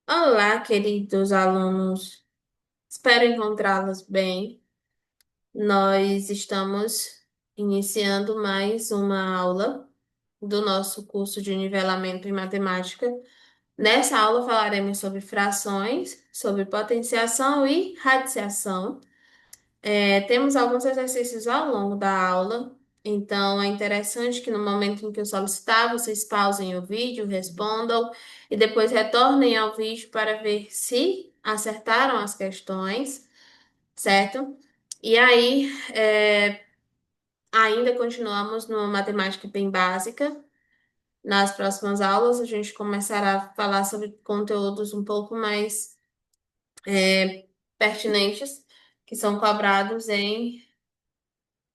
Olá, queridos alunos. Espero encontrá-los bem. Nós estamos iniciando mais uma aula do nosso curso de nivelamento em matemática. Nessa aula falaremos sobre frações, sobre potenciação e radiciação. Temos alguns exercícios ao longo da aula, então é interessante que no momento em que eu solicitar, vocês pausem o vídeo, respondam e depois retornem ao vídeo para ver se acertaram as questões, certo? E aí, ainda continuamos numa matemática bem básica. Nas próximas aulas, a gente começará a falar sobre conteúdos um pouco mais pertinentes, que são cobrados em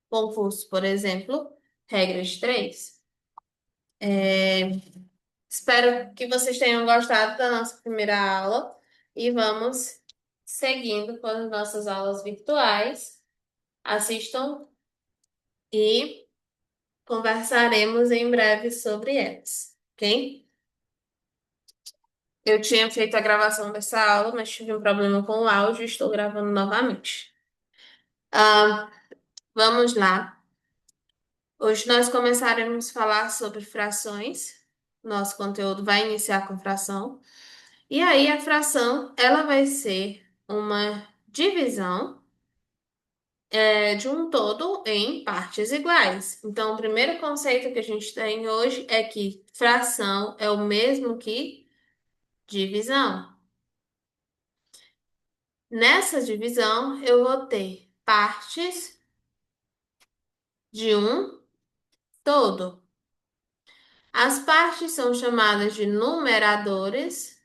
concurso, por exemplo, regra de três. Espero que vocês tenham gostado da nossa primeira aula e vamos seguindo com as nossas aulas virtuais. Assistam e conversaremos em breve sobre elas, ok? Eu tinha feito a gravação dessa aula, mas tive um problema com o áudio e estou gravando novamente. Ah, vamos lá. Hoje nós começaremos a falar sobre frações. Nosso conteúdo vai iniciar com fração. E aí a fração, ela vai ser uma divisão de um todo em partes iguais. Então, o primeiro conceito que a gente tem hoje é que fração é o mesmo que divisão. Nessa divisão, eu vou ter partes de um todo. As partes são chamadas de numeradores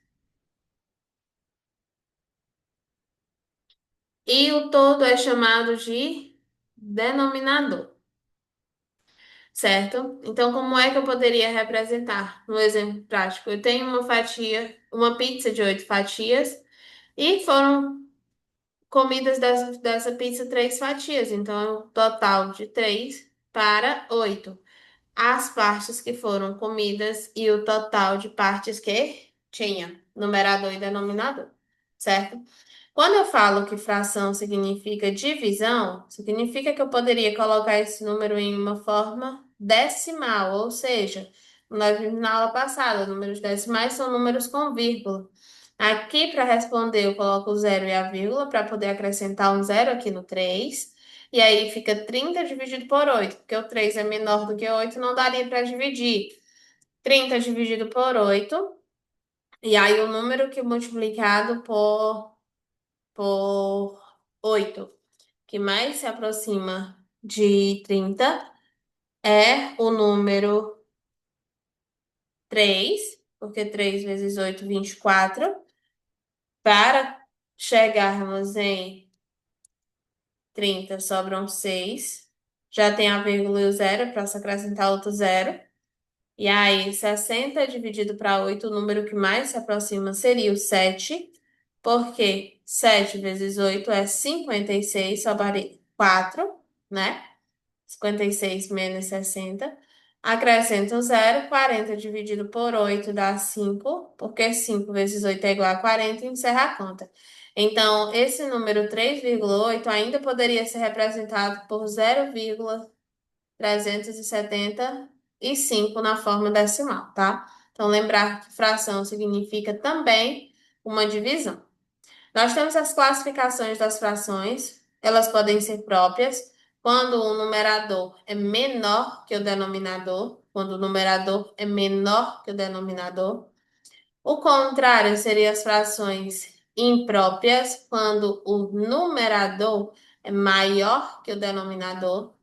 e o todo é chamado de denominador. Certo? Então, como é que eu poderia representar no exemplo prático? Eu tenho uma fatia, uma pizza de 8 fatias e foram comidas dessa pizza 3 fatias. Então, é um total de 3 para 8. As partes que foram comidas e o total de partes que tinha, numerador e denominador, certo? Quando eu falo que fração significa divisão, significa que eu poderia colocar esse número em uma forma decimal, ou seja, nós vimos na aula passada, números decimais são números com vírgula. Aqui, para responder, eu coloco o zero e a vírgula para poder acrescentar um zero aqui no 3. E aí fica 30 dividido por 8, porque o 3 é menor do que 8, não daria para dividir. 30 dividido por 8, e aí o número que multiplicado por 8, que mais se aproxima de 30, é o número 3, porque 3 vezes 8, 24. Para chegarmos em 30, sobram 6. Já tem a vírgula e o zero, para se acrescentar outro zero. E aí, 60 dividido para 8, o número que mais se aproxima seria o 7, porque 7 vezes 8 é 56, sobraria 4, né? 56 menos 60. Acrescenta um zero, 40 dividido por 8 dá 5, porque 5 vezes 8 é igual a 40 e encerra a conta. Então, esse número 3,8 ainda poderia ser representado por 0,375 na forma decimal, tá? Então, lembrar que fração significa também uma divisão. Nós temos as classificações das frações, elas podem ser próprias quando o numerador é menor que o denominador, quando o numerador é menor que o denominador. O contrário seria as frações impróprias, quando o numerador é maior que o denominador.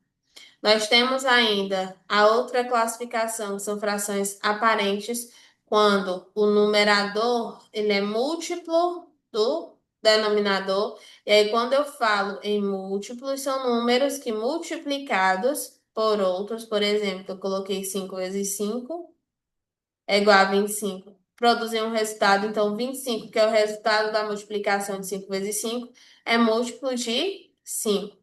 Nós temos ainda a outra classificação, que são frações aparentes, quando o numerador ele é múltiplo do denominador. E aí, quando eu falo em múltiplos, são números que multiplicados por outros, por exemplo, eu coloquei 5 vezes 5 é igual a 25. Produzir um resultado, então 25, que é o resultado da multiplicação de 5 vezes 5, é múltiplo de 5.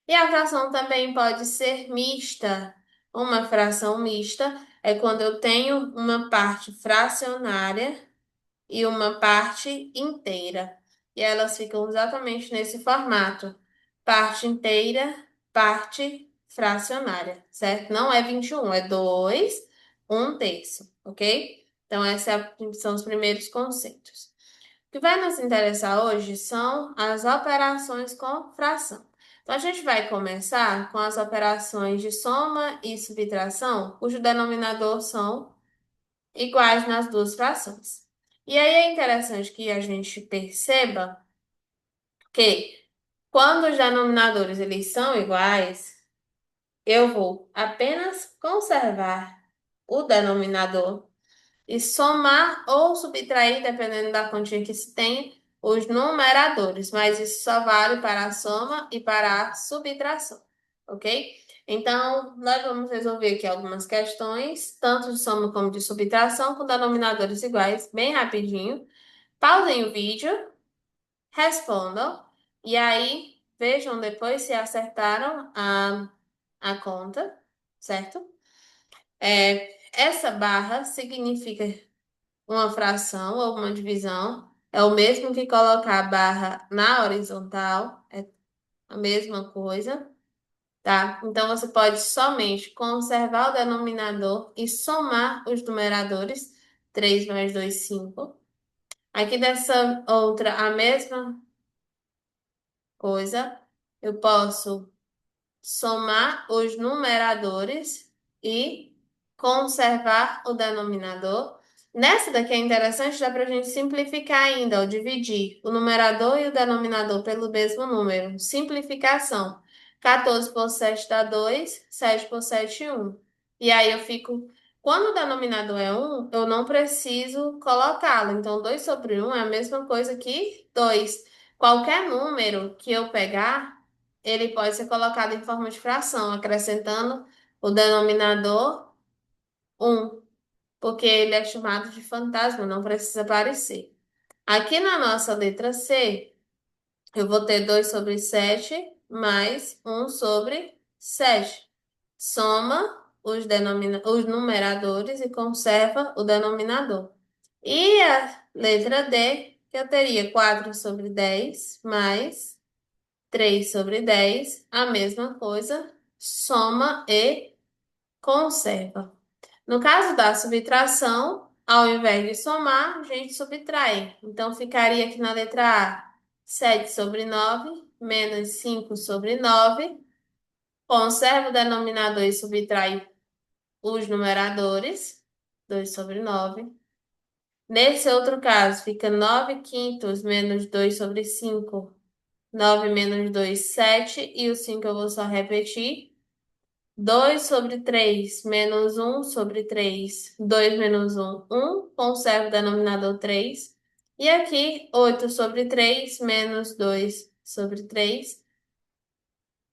E a fração também pode ser mista. Uma fração mista é quando eu tenho uma parte fracionária e uma parte inteira. E elas ficam exatamente nesse formato: parte inteira, parte fracionária, certo? Não é 21, é 2, 1/3, ok? Então, são os primeiros conceitos. O que vai nos interessar hoje são as operações com fração. Então, a gente vai começar com as operações de soma e subtração, cujo denominador são iguais nas duas frações. E aí é interessante que a gente perceba que quando os denominadores eles são iguais, eu vou apenas conservar o denominador e somar ou subtrair, dependendo da quantia que se tem, os numeradores, mas isso só vale para a soma e para a subtração, ok? Então, nós vamos resolver aqui algumas questões, tanto de soma como de subtração, com denominadores iguais, bem rapidinho. Pausem o vídeo, respondam, e aí vejam depois se acertaram a conta, certo? Essa barra significa uma fração ou uma divisão. É o mesmo que colocar a barra na horizontal, é a mesma coisa, tá? Então você pode somente conservar o denominador e somar os numeradores. 3 mais 2, 5. Aqui dessa outra, a mesma coisa. Eu posso somar os numeradores e conservar o denominador. Nessa daqui é interessante, dá para a gente simplificar ainda, ou dividir o numerador e o denominador pelo mesmo número. Simplificação. 14 por 7 dá 2, 7 por 7, 1. E aí eu fico. Quando o denominador é 1, eu não preciso colocá-lo. Então, 2 sobre 1 é a mesma coisa que 2. Qualquer número que eu pegar, ele pode ser colocado em forma de fração, acrescentando o denominador 1, porque ele é chamado de fantasma, não precisa aparecer. Aqui na nossa letra C, eu vou ter 2 sobre 7 mais 1 sobre 7. Soma os numeradores e conserva o denominador. E a letra D, que eu teria 4 sobre 10 mais 3 sobre 10, a mesma coisa, soma e conserva. No caso da subtração, ao invés de somar, a gente subtrai. Então, ficaria aqui na letra A, 7 sobre 9, menos 5 sobre 9. Conserva o denominador e subtrai os numeradores, 2 sobre 9. Nesse outro caso, fica 9 quintos menos 2 sobre 5. 9 menos 2, 7. E o 5 eu vou só repetir. 2 sobre 3 menos 1 sobre 3. 2 menos 1, 1. Conservo o denominador 3. E aqui, 8 sobre 3 menos 2 sobre 3.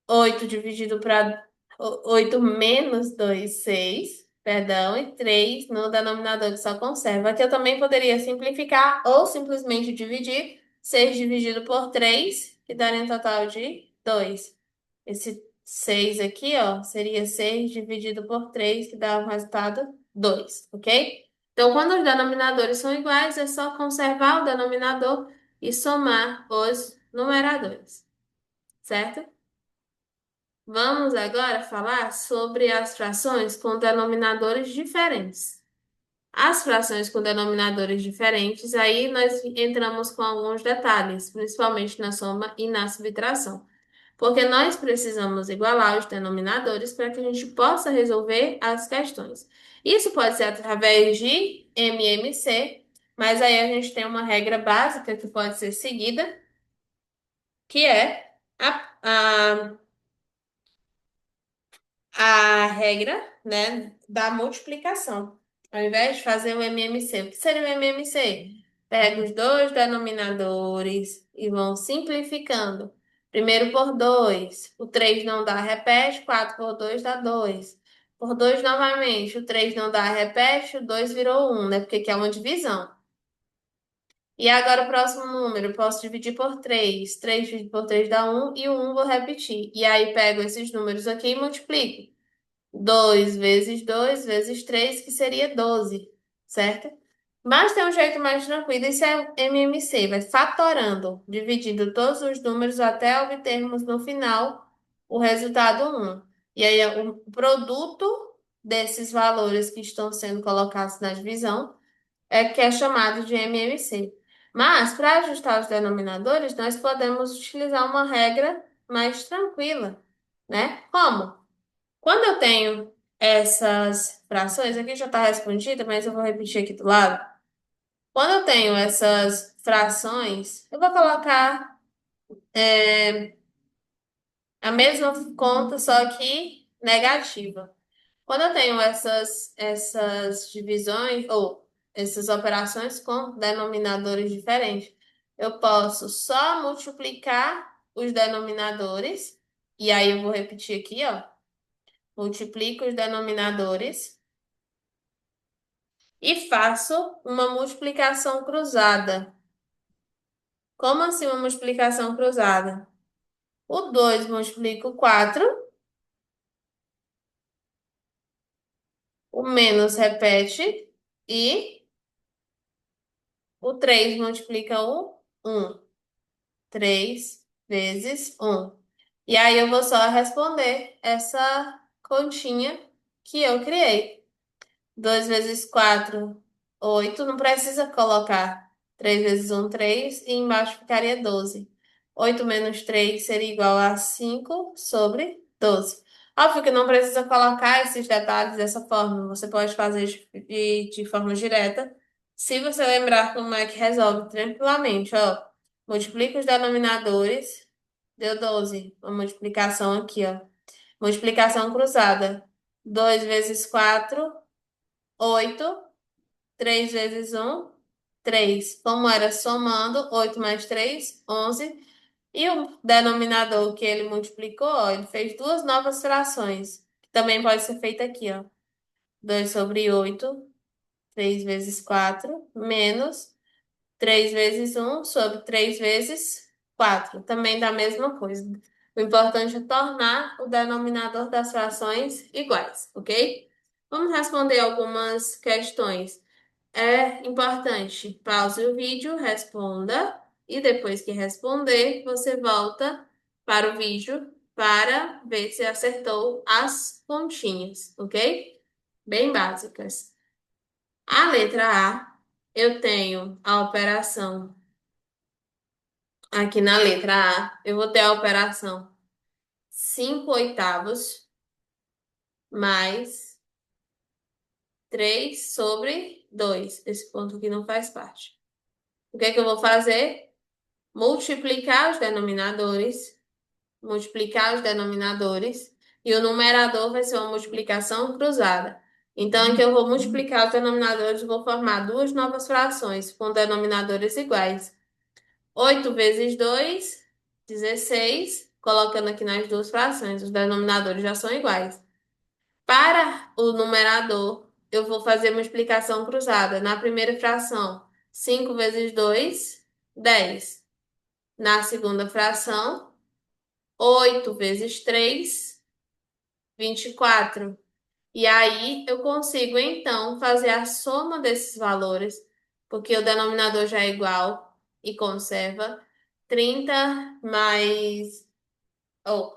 8 dividido para 8 menos 2, 6. Perdão, e 3 no denominador que só conserva. Aqui eu também poderia simplificar ou simplesmente dividir. 6 dividido por 3, que daria um total de 2. Esse 6 aqui, ó, seria 6 dividido por 3, que dá um resultado 2, ok? Então, quando os denominadores são iguais, é só conservar o denominador e somar os numeradores, certo? Vamos agora falar sobre as frações com denominadores diferentes. As frações com denominadores diferentes, aí nós entramos com alguns detalhes, principalmente na soma e na subtração. Porque nós precisamos igualar os denominadores para que a gente possa resolver as questões. Isso pode ser através de MMC, mas aí a gente tem uma regra básica que pode ser seguida, que é a regra, né, da multiplicação. Ao invés de fazer o MMC, o que seria o MMC? Pega os dois denominadores e vão simplificando. Primeiro por 2, o 3 não dá, repete, 4 por 2 dá 2. Por 2 novamente, o 3 não dá, repete, o 2 virou 1, né? Porque aqui é uma divisão. E agora o próximo número, eu posso dividir por 3. 3 dividido por 3 dá 1 e o 1 vou repetir. E aí pego esses números aqui e multiplico. 2 vezes 2 vezes 3, que seria 12, certo? Mas tem um jeito mais tranquilo, isso é MMC, vai fatorando, dividindo todos os números até obtermos no final o resultado um. E aí o produto desses valores que estão sendo colocados na divisão é que é chamado de MMC. Mas para ajustar os denominadores, nós podemos utilizar uma regra mais tranquila, né? Como? Quando eu tenho essas frações, aqui já está respondida, mas eu vou repetir aqui do lado. Quando eu tenho essas frações, eu vou colocar a mesma conta, só que negativa. Quando eu tenho essas divisões ou essas operações com denominadores diferentes, eu posso só multiplicar os denominadores, e aí eu vou repetir aqui, ó. Multiplico os denominadores e faço uma multiplicação cruzada. Como assim uma multiplicação cruzada? O 2 multiplica o 4, o menos repete e o 3 multiplica o 1. 3 vezes 1. E aí eu vou só responder essa continha que eu criei. 2 vezes 4, 8. Não precisa colocar 3 vezes 1, 3. E embaixo ficaria 12. 8 menos 3 seria igual a 5 sobre 12. Óbvio que não precisa colocar esses detalhes dessa forma. Você pode fazer de forma direta. Se você lembrar como é que resolve tranquilamente, ó. Multiplica os denominadores. Deu 12. Uma multiplicação aqui, ó. Multiplicação cruzada. 2 vezes 4. 8, 3 vezes um, 3. Como era somando, 8 mais 3, 11. E o denominador que ele multiplicou, ó, ele fez duas novas frações. Que também pode ser feita aqui, ó. 2 sobre 8, 3 vezes 4, menos 3 vezes um sobre 3 vezes 4. Também dá a mesma coisa. O importante é tornar o denominador das frações iguais, ok? Vamos responder algumas questões. É importante, pause o vídeo, responda, e depois que responder, você volta para o vídeo para ver se acertou as continhas, ok? Bem básicas. A letra A, eu tenho a operação aqui na letra A, eu vou ter a operação 5 oitavos mais 3 sobre 2. Esse ponto aqui não faz parte. O que é que eu vou fazer? Multiplicar os denominadores, multiplicar os denominadores, e o numerador vai ser uma multiplicação cruzada. Então, aqui eu vou multiplicar os denominadores e vou formar duas novas frações com denominadores iguais. 8 vezes 2, 16. Colocando aqui nas duas frações, os denominadores já são iguais. Para o numerador, eu vou fazer multiplicação cruzada. Na primeira fração, 5 vezes 2, 10. Na segunda fração, 8 vezes 3, 24. E aí eu consigo então fazer a soma desses valores, porque o denominador já é igual e conserva 30 mais, oh,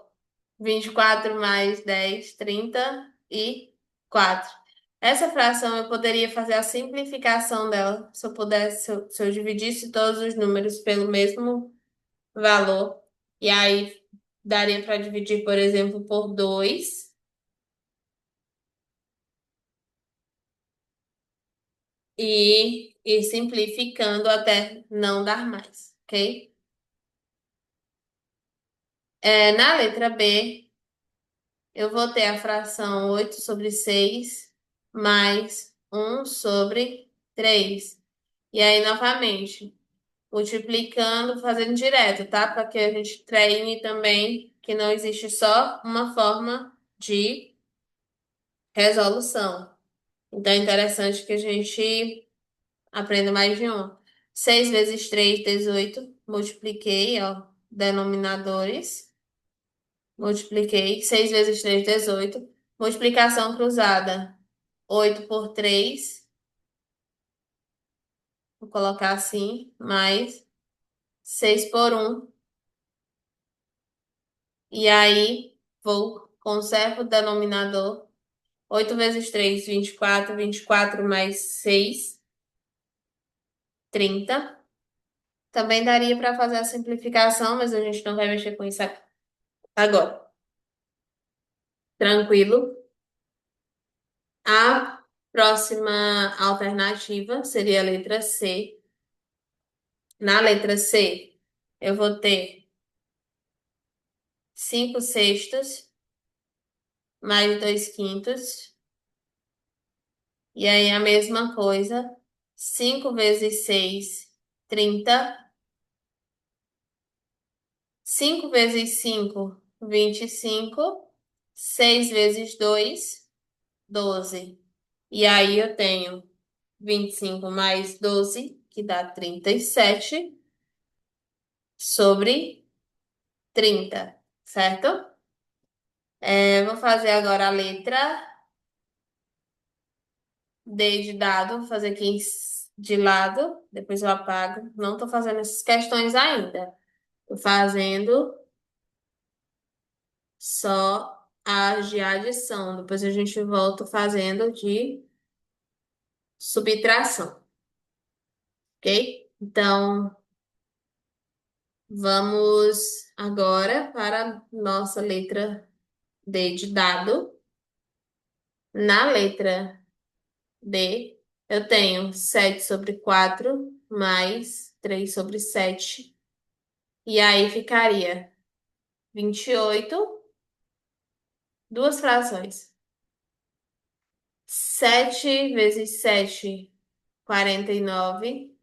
24 mais 10, 34. Essa fração eu poderia fazer a simplificação dela, se eu pudesse, se eu dividisse todos os números pelo mesmo valor. E aí daria para dividir, por exemplo, por 2 e ir simplificando até não dar mais, ok? Na letra B, eu vou ter a fração 8 sobre 6 mais 1 sobre 3. E aí, novamente, multiplicando, fazendo direto, tá? Para que a gente treine também que não existe só uma forma de resolução. Então é interessante que a gente aprenda mais de um. 6 vezes 3, 18. Multipliquei, ó, denominadores. Multipliquei. 6 vezes 3, 18. Multiplicação cruzada. 8 por 3. Vou colocar assim, mais 6 por 1. E aí, conservo o denominador. 8 vezes 3, 24. 24 mais 6, 30. Também daria para fazer a simplificação, mas a gente não vai mexer com isso agora. Tranquilo. A próxima alternativa seria a letra C. Na letra C, eu vou ter 5 sextos mais 2 quintos. E aí a mesma coisa. 5 vezes 6, 30. 5 vezes 5, 25. 6 vezes 2, 12. E aí eu tenho 25 mais 12, que dá 37, sobre 30, certo? Vou fazer agora a letra D de dado, vou fazer aqui de lado, depois eu apago. Não estou fazendo essas questões ainda. Estou fazendo só as de adição. Depois a gente volta fazendo de subtração, ok? Então, vamos agora para a nossa letra D de dado. Na letra D, eu tenho 7/4 mais 3/7. E aí ficaria 28, duas frações. 7 vezes 7, 49.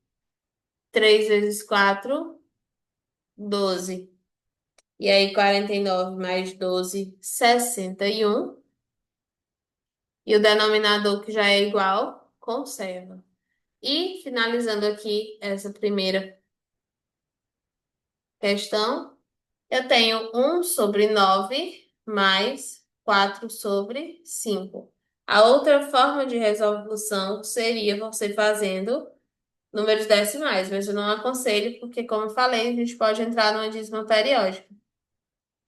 3 vezes 4, 12. E aí 49 mais 12, 61. E o denominador, que já é igual, conserva. E finalizando aqui essa primeira questão, eu tenho 1/9 mais 4/5. A outra forma de resolução seria você fazendo números decimais, mas eu não aconselho, porque, como eu falei, a gente pode entrar numa dízima periódica.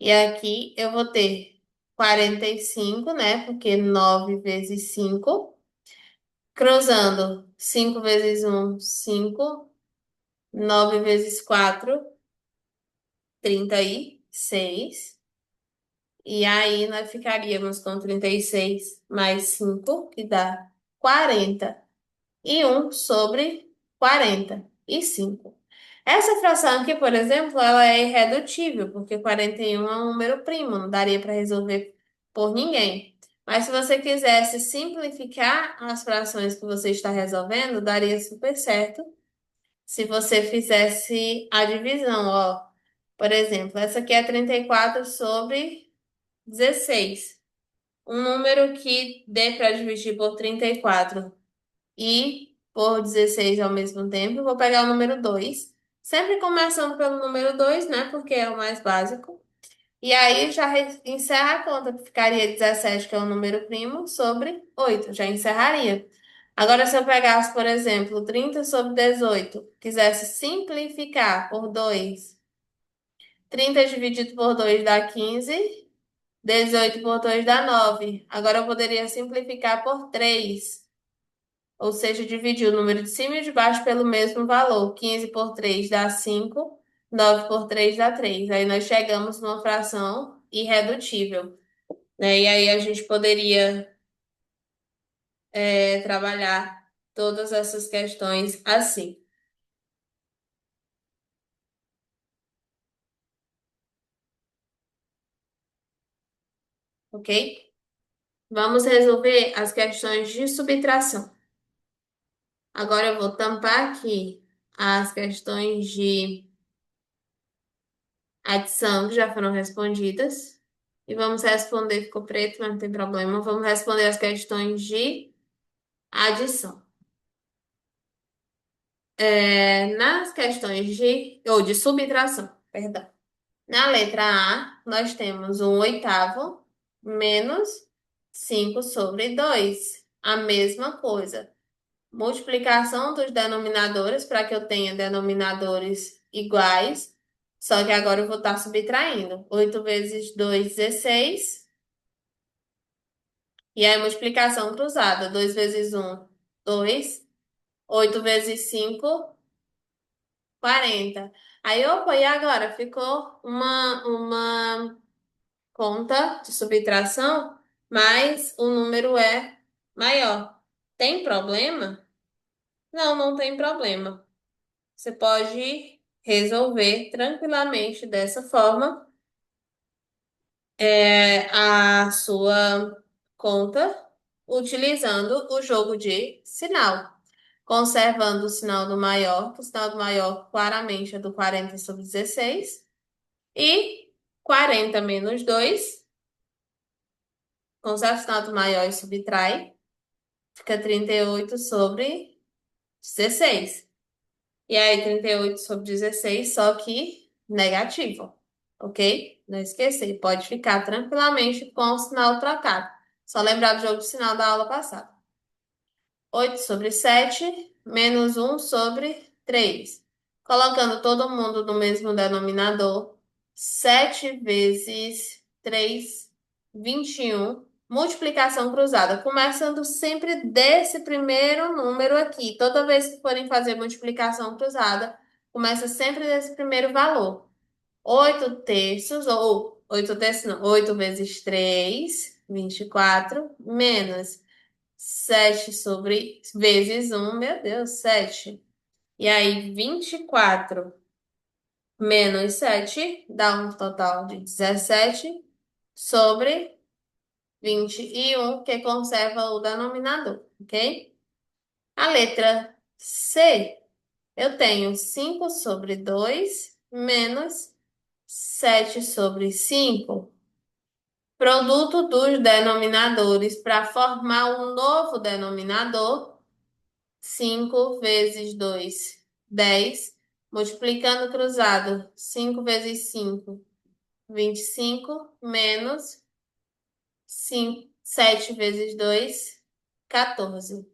E aqui eu vou ter 45, né? Porque 9 vezes 5. Cruzando, 5 vezes 1, 5. 9 vezes 4, 36. E aí nós ficaríamos com 36 mais 5, que dá 41/45. Essa fração aqui, por exemplo, ela é irredutível, porque 41 é um número primo, não daria para resolver por ninguém. Mas se você quisesse simplificar as frações que você está resolvendo, daria super certo se você fizesse a divisão, ó. Por exemplo, essa aqui é 34/16. Um número que dê para dividir por 34 e por 16 ao mesmo tempo, eu vou pegar o número 2, sempre começando pelo número 2, né? Porque é o mais básico. E aí já encerra a conta, que ficaria 17, que é o número primo, sobre 8. Já encerraria. Agora, se eu pegasse, por exemplo, 30/18, quisesse simplificar por 2, 30 dividido por 2 dá 15, 18 por 2 dá 9. Agora eu poderia simplificar por 3. Ou seja, dividir o número de cima e de baixo pelo mesmo valor. 15 por 3 dá 5, 9 por 3 dá 3. Aí nós chegamos numa fração irredutível, né? E aí a gente poderia trabalhar todas essas questões assim, ok? Vamos resolver as questões de subtração. Agora eu vou tampar aqui as questões de adição que já foram respondidas. E vamos responder, ficou preto, mas não tem problema. Vamos responder as questões de adição. Nas questões de subtração, perdão. Na letra A, nós temos 1/8 menos 5/2. A mesma coisa. Multiplicação dos denominadores para que eu tenha denominadores iguais. Só que agora eu vou estar subtraindo. 8 vezes 2, 16. E aí, multiplicação cruzada. 2 vezes um, 2. 8 vezes 5, 40. Aí, opa, e agora? Ficou uma conta de subtração, mas o número é maior. Tem problema? Não, não tem problema. Você pode resolver tranquilamente dessa forma a sua conta utilizando o jogo de sinal. Conservando o sinal do maior, que o sinal do maior claramente é do 40 sobre 16. E 40 menos 2, conserva o sinal do maior e subtrai, fica 38 sobre 16. E aí, 38 sobre 16, só que negativo, ok? Não esquecer, pode ficar tranquilamente com o sinal trocado. Só lembrar do jogo de sinal da aula passada. 8 sobre 7 menos 1/3. Colocando todo mundo no mesmo denominador. 7 vezes 3, 21. Multiplicação cruzada. Começando sempre desse primeiro número aqui. Toda vez que forem fazer multiplicação cruzada, começa sempre desse primeiro valor. 8 terços, ou 8 terços não, 8 vezes 3, 24, menos 7 sobre vezes um, meu Deus, 7. E aí, 24 menos 7 dá um total de 17 sobre 21, que conserva o denominador, ok? A letra C, eu tenho 5 sobre 2 menos 7 sobre 5. Produto dos denominadores para formar um novo denominador. 5 vezes 2, 10. Multiplicando cruzado, 5 vezes 5, 25. Menos 5, 7 vezes 2, 14.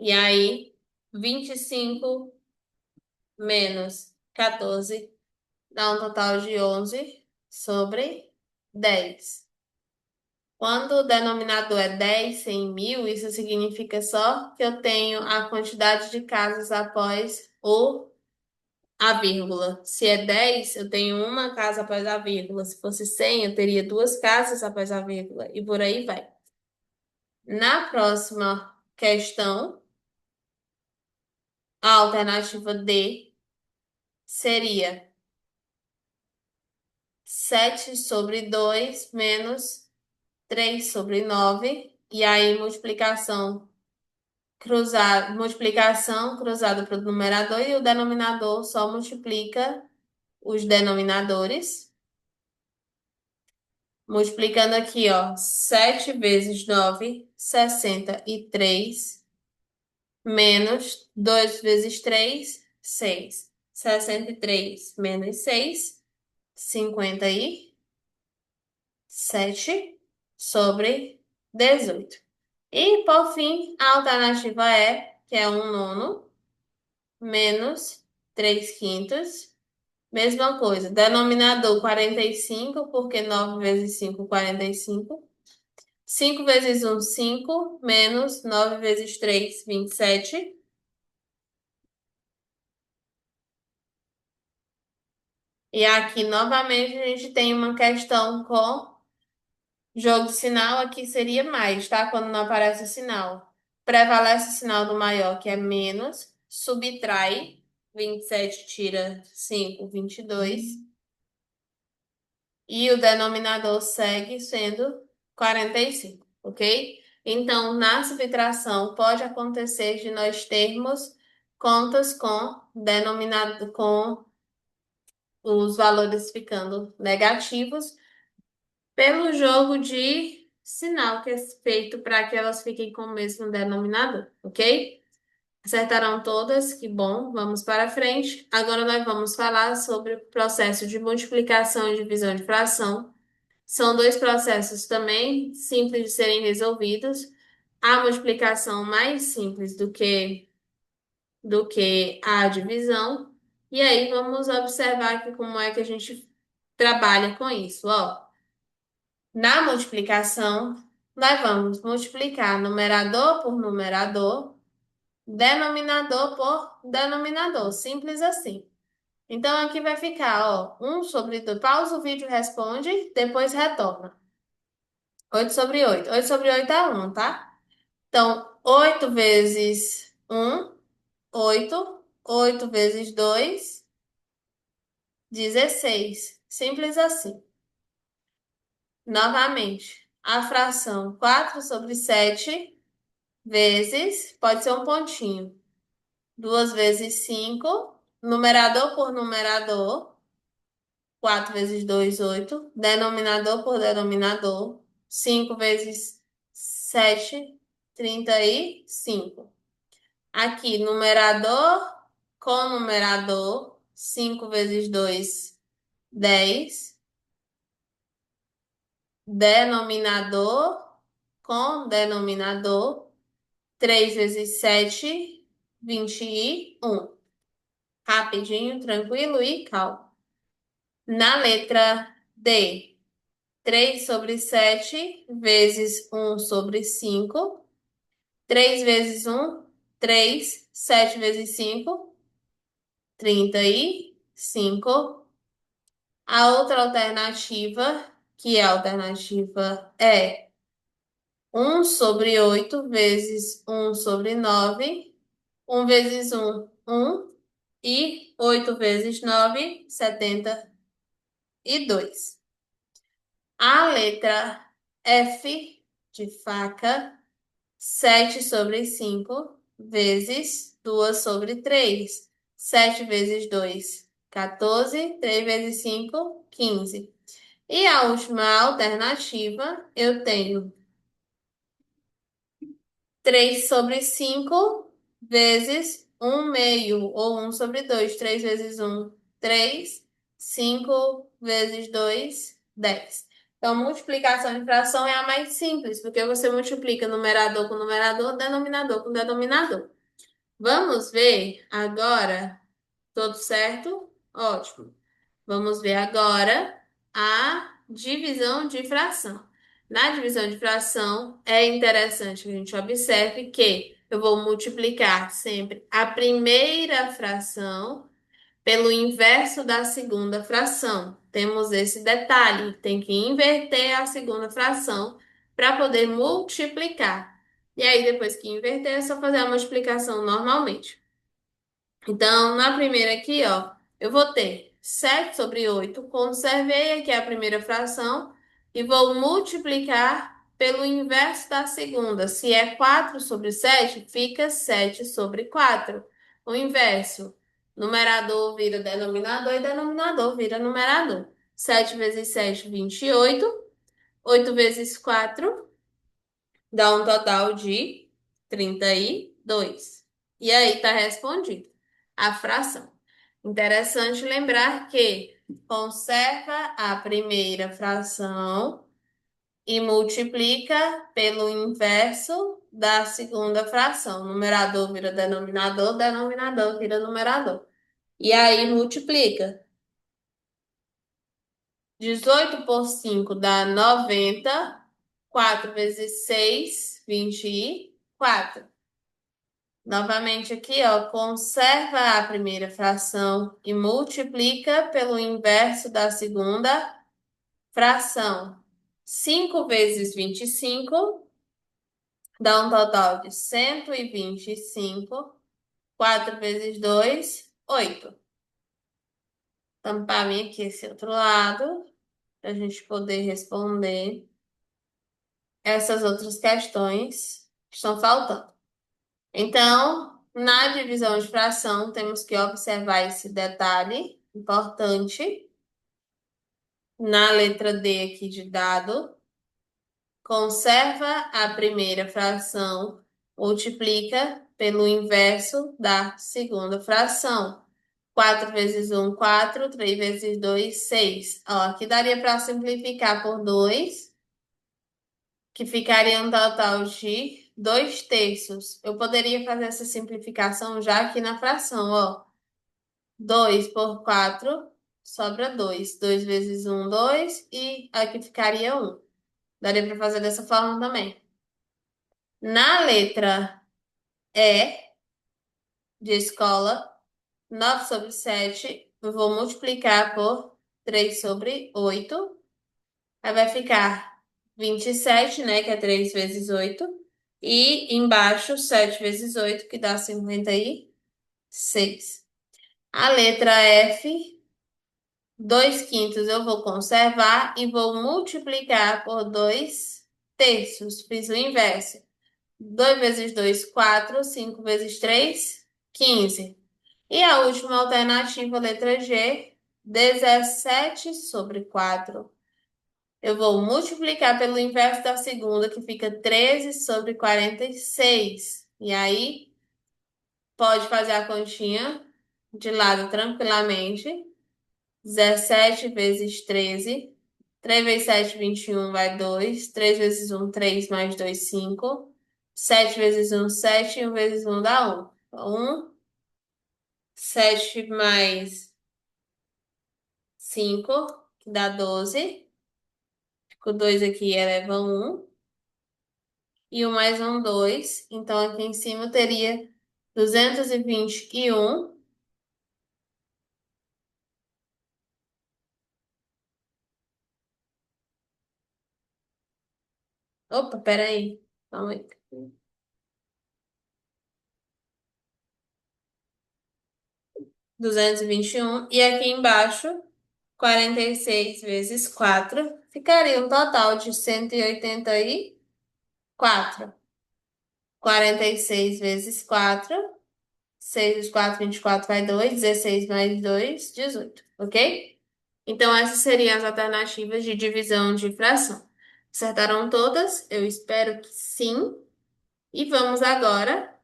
E aí, 25 menos 14 dá um total de 11 sobre 10. Quando o denominador é 10 em 1000, isso significa só que eu tenho a quantidade de casas após a vírgula. Se é 10, eu tenho uma casa após a vírgula. Se fosse 100, eu teria duas casas após a vírgula. E por aí vai. Na próxima questão, a alternativa D seria 7 sobre 2 menos 3 sobre 9. E aí, multiplicação cruzada para o numerador e o denominador só multiplica os denominadores. Multiplicando aqui, ó, 7 vezes 9, 63, menos 2 vezes 3, 6. 63 menos 6, 57 sobre 18. E, por fim, a alternativa é, que é 1/9, menos 3 quintos. Mesma coisa, denominador 45, porque 9 vezes 5, 45. 5 vezes um, 5, menos 9 vezes 3, 27. E aqui, novamente, a gente tem uma questão com jogo de sinal. Aqui seria mais, tá? Quando não aparece o sinal. Prevalece o sinal do maior, que é menos. Subtrai. 27 tira 5, 22. E o denominador segue sendo 45, ok? Então, na subtração, pode acontecer de nós termos contas com denominado com os valores ficando negativos pelo jogo de sinal que é feito para que elas fiquem com o mesmo denominador, ok? Acertaram todas, que bom, vamos para frente. Agora nós vamos falar sobre o processo de multiplicação e divisão de fração. São dois processos também simples de serem resolvidos. A multiplicação mais simples do que do que a divisão. E aí vamos observar aqui como é que a gente trabalha com isso, ó. Na multiplicação, nós vamos multiplicar numerador por numerador, denominador por denominador, simples assim. Então aqui vai ficar, ó, 1 sobre 2. Pausa o vídeo, responde, depois retorna. 8 sobre 8. 8 sobre 8 é 1, tá? Então, 8 vezes 1, 8. 8 vezes 2, 16. Simples assim. Novamente, a fração 4 sobre 7 vezes, pode ser um pontinho, 2 vezes 5, numerador por numerador, 4 vezes 2, 8, denominador por denominador, 5 vezes 7, 35. Aqui, numerador com numerador, 5 vezes 2, 10. Denominador com denominador, 3 vezes 7, 21. Rapidinho, tranquilo e calmo. Na letra D, 3 sobre 7 vezes 1 sobre 5. 3 vezes 1, 3. 7 vezes 5, 35. A outra alternativa, que é a alternativa é 1 sobre 8 vezes 1 sobre 9. 1 vezes 1, 1. E 8 vezes 9, 72. A letra F de faca, 7 sobre 5 vezes 2 sobre 3. 7 vezes 2, 14. 3 vezes 5, 15. E a última alternativa, eu tenho 3 sobre 5 vezes 1 meio, ou 1 sobre 2. 3 vezes 1, 3. 5 vezes 2, 10. Então, multiplicação de fração é a mais simples, porque você multiplica numerador com numerador, denominador com denominador. Vamos ver agora. Tudo certo? Ótimo. Vamos ver agora a divisão de fração. Na divisão de fração, é interessante que a gente observe que eu vou multiplicar sempre a primeira fração pelo inverso da segunda fração. Temos esse detalhe, tem que inverter a segunda fração para poder multiplicar. E aí, depois que inverter, é só fazer a multiplicação normalmente. Então, na primeira aqui, ó, eu vou ter 7 sobre 8. Conservei aqui a primeira fração e vou multiplicar pelo inverso da segunda. Se é 4 sobre 7, fica 7 sobre 4. O inverso, numerador vira denominador e denominador vira numerador. 7 vezes 7, 28. 8 vezes 4 dá um total de 32. E aí tá respondido a fração. Interessante lembrar que conserva a primeira fração e multiplica pelo inverso da segunda fração. Numerador vira denominador, denominador vira numerador. E aí multiplica. 18 por 5 dá 90. 4 vezes 6, 24. Novamente aqui, ó, conserva a primeira fração e multiplica pelo inverso da segunda fração. 5 vezes 25 dá um total de 125. 4 vezes 2, 8. Tampar bem aqui esse outro lado, para a gente poder responder essas outras questões que estão faltando. Então, na divisão de fração, temos que observar esse detalhe importante. Na letra D aqui de dado, conserva a primeira fração, multiplica pelo inverso da segunda fração. 4 vezes 1, 4. 3 vezes 2, 6. Ó, aqui daria para simplificar por 2, que ficaria um total de 2 terços. Eu poderia fazer essa simplificação já aqui na fração, ó. 2 por 4 sobra 2. 2 vezes um 2 e aqui ficaria um. Daria para fazer dessa forma também. Na letra E de escola, 9/7, eu vou multiplicar por 3/8. Aí vai ficar 27, né? Que é 3 vezes 8. E embaixo, 7 vezes 8, que dá 56. A letra F, 2/5 eu vou conservar e vou multiplicar por 2 terços. Fiz o inverso. 2 vezes 2, 4. 5 vezes 3, 15. E a última alternativa, letra G, 17/4. Eu vou multiplicar pelo inverso da segunda, que fica 13/46. E aí, pode fazer a continha de lado tranquilamente. 17 vezes 13. 3 vezes 7, 21, vai 2. 3 vezes um 3 mais 2 5. 7 vezes um 7. E 1 vezes um dá 1. 7 mais 5, que dá 12. Com 2 aqui eleva 1. E o mais um 2. Então, aqui em cima teria 221. Opa, peraí. Calma aí. 221. E aqui embaixo, 46 vezes 4. Ficaria um total de 184. 46 vezes 4. 6 vezes 4, 24 vai 2. 16 mais 2, 18. Ok? Então, essas seriam as alternativas de divisão de fração. Acertaram todas? Eu espero que sim. E vamos agora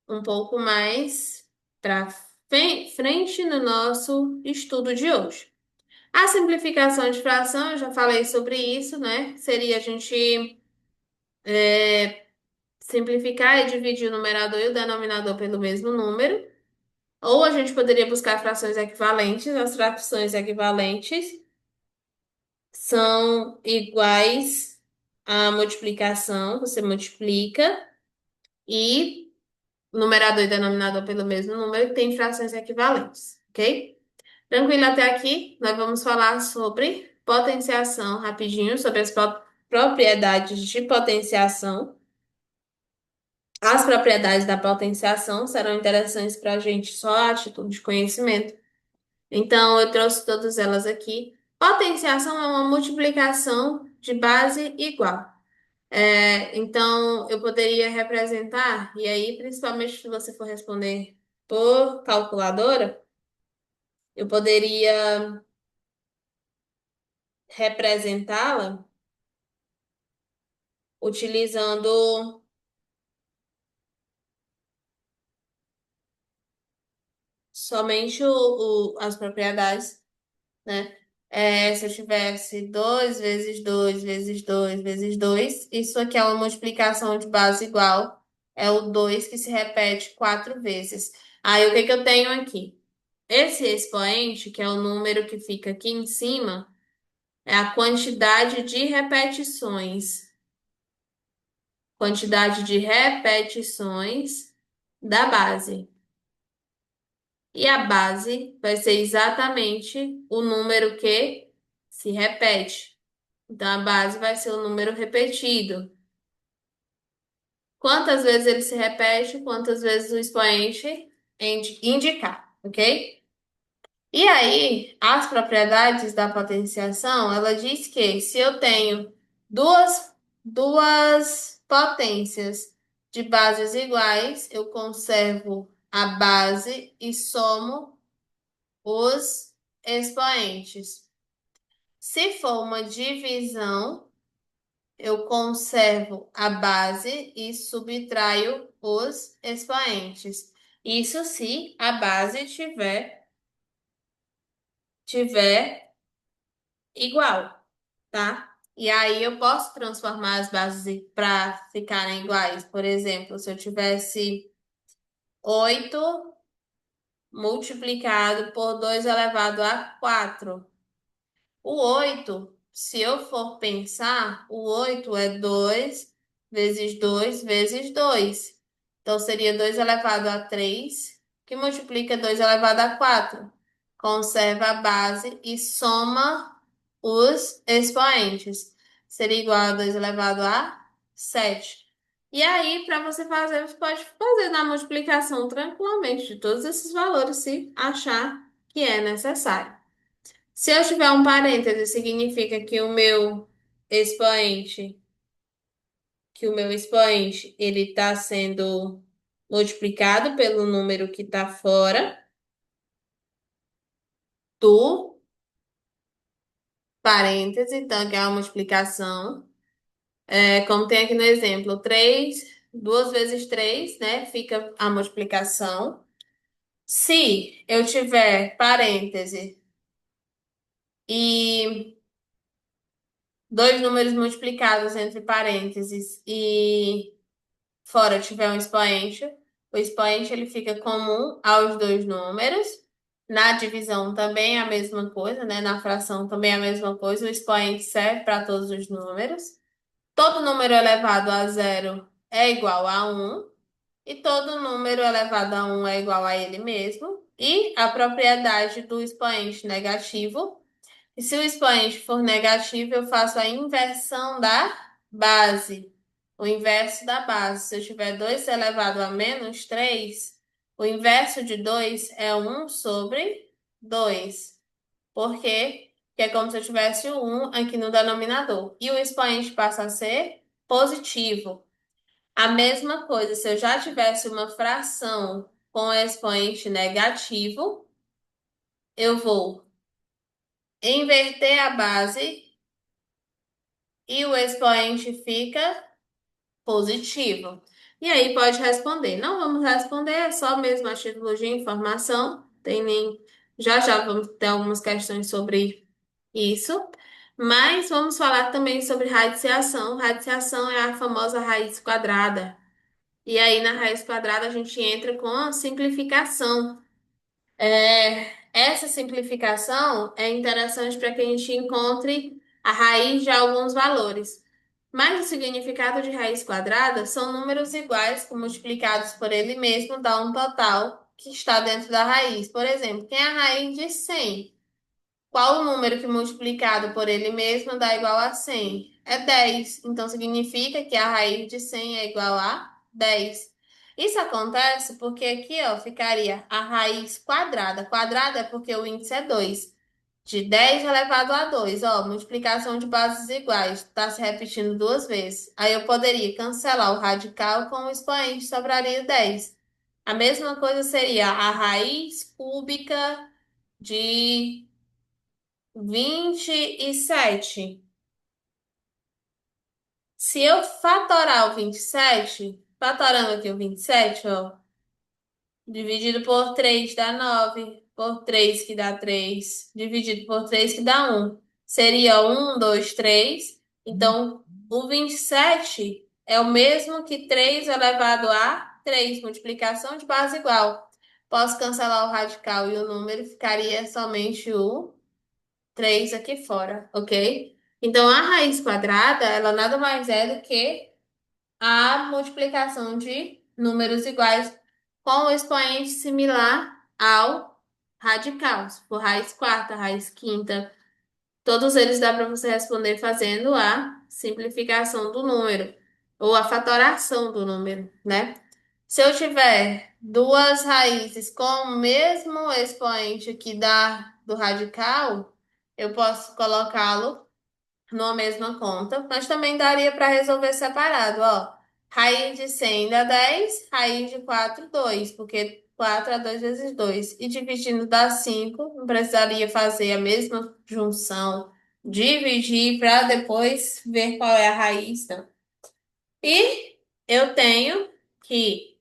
um pouco mais para frente no nosso estudo de hoje. A simplificação de fração, eu já falei sobre isso, né? Seria a gente simplificar e dividir o numerador e o denominador pelo mesmo número. Ou a gente poderia buscar frações equivalentes. As frações equivalentes são iguais à multiplicação. Você multiplica e numerador e denominador pelo mesmo número tem frações equivalentes, ok? Tranquilo até aqui? Nós vamos falar sobre potenciação rapidinho, sobre as propriedades de potenciação. As propriedades da potenciação serão interessantes para a gente só a título de conhecimento. Então, eu trouxe todas elas aqui. Potenciação é uma multiplicação de base igual. Então, eu poderia representar, e aí, principalmente se você for responder por calculadora, eu poderia representá-la utilizando somente as propriedades, né? Se eu tivesse 2 vezes 2 vezes 2 vezes 2, isso aqui é uma multiplicação de base igual, é o 2 que se repete 4 vezes. Aí, o que que eu tenho aqui? Esse expoente, que é o número que fica aqui em cima, é a quantidade de repetições. Quantidade de repetições da base. E a base vai ser exatamente o número que se repete. Então, a base vai ser o número repetido. Quantas vezes ele se repete, quantas vezes o expoente indicar, ok? E aí, as propriedades da potenciação, ela diz que se eu tenho duas potências de bases iguais, eu conservo a base e somo os expoentes. Se for uma divisão, eu conservo a base e subtraio os expoentes. Isso se a base tiver igual, tá? E aí eu posso transformar as bases para ficarem iguais. Por exemplo, se eu tivesse 8 multiplicado por 2 elevado a 4. O 8, se eu for pensar, o 8 é 2 vezes 2 vezes 2. Então seria 2 elevado a 3 que multiplica 2 elevado a 4. Conserva a base e soma os expoentes. Seria igual a 2 elevado a 7. E aí, para você fazer, você pode fazer na multiplicação tranquilamente de todos esses valores, se achar que é necessário. Se eu tiver um parêntese, significa expoente, que o meu expoente, ele está sendo multiplicado pelo número que está fora do parêntese, então que é uma multiplicação. Como tem aqui no exemplo, 3, 2 vezes 3, né? Fica a multiplicação. Se eu tiver parêntese e dois números multiplicados entre parênteses e fora tiver um expoente, o expoente ele fica comum aos dois números. Na divisão também é a mesma coisa, né? Na fração também é a mesma coisa. O expoente serve para todos os números. Todo número elevado a zero é igual a um e todo número elevado a um é igual a ele mesmo. E a propriedade do expoente negativo. E se o expoente for negativo, eu faço a inversão da base. O inverso da base. Se eu tiver 2 elevado a menos 3, o inverso de 2 é um sobre 2. Por quê? Porque é como se eu tivesse o 1 aqui no denominador. E o expoente passa a ser positivo. A mesma coisa, se eu já tivesse uma fração com expoente negativo, eu vou inverter a base e o expoente fica positivo. E aí pode responder. Não vamos responder, é só mesmo a título de informação. Tem nem. Já já vamos ter algumas questões sobre isso. Mas vamos falar também sobre radiciação. Radiciação é a famosa raiz quadrada. E aí na raiz quadrada a gente entra com a simplificação. Essa simplificação é interessante para que a gente encontre a raiz de alguns valores. Mas o significado de raiz quadrada são números iguais que multiplicados por ele mesmo dá um total que está dentro da raiz. Por exemplo, quem é a raiz de 100? Qual o número que multiplicado por ele mesmo dá igual a 100? É 10. Então significa que a raiz de 100 é igual a 10. Isso acontece porque aqui, ó, ficaria a raiz quadrada. Quadrada é porque o índice é 2. De 10 elevado a 2, ó, multiplicação de bases iguais. Está se repetindo duas vezes. Aí eu poderia cancelar o radical com o expoente, sobraria 10. A mesma coisa seria a raiz cúbica de 27. Se eu fatorar o 27, fatorando aqui o 27, ó, dividido por 3 dá 9, por 3 que dá 3, dividido por 3 que dá um. Seria 1, 2, 3. Então, o 27 é o mesmo que 3 elevado a 3, multiplicação de base igual. Posso cancelar o radical e o número ficaria somente o 3 aqui fora, ok? Então, a raiz quadrada, ela nada mais é do que a multiplicação de números iguais com o expoente similar ao radical. Se for raiz quarta, raiz quinta, todos eles dá para você responder fazendo a simplificação do número ou a fatoração do número, né? Se eu tiver duas raízes com o mesmo expoente que dá do radical, eu posso colocá-lo numa mesma conta, mas também daria para resolver separado, ó. Raiz de 100 dá 10, raiz de 4, 2, porque 4 é 2 vezes 2. E dividindo dá 5, não precisaria fazer a mesma junção, dividir para depois ver qual é a raiz, não. E eu tenho que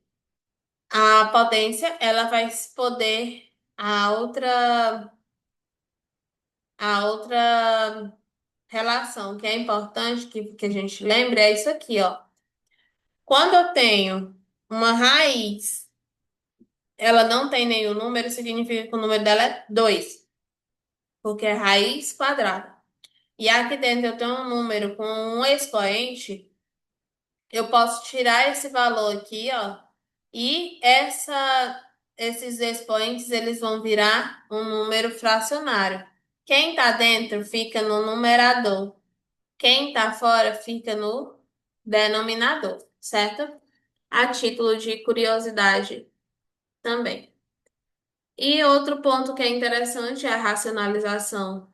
a potência, ela vai poder a outra relação que é importante que a gente lembre é isso aqui, ó. Quando eu tenho uma raiz, ela não tem nenhum número, significa que o número dela é 2, porque é raiz quadrada. E aqui dentro eu tenho um número com um expoente, eu posso tirar esse valor aqui, ó, e esses expoentes eles vão virar um número fracionário. Quem tá dentro fica no numerador. Quem tá fora fica no denominador, certo? A título de curiosidade também. E outro ponto que é interessante é a racionalização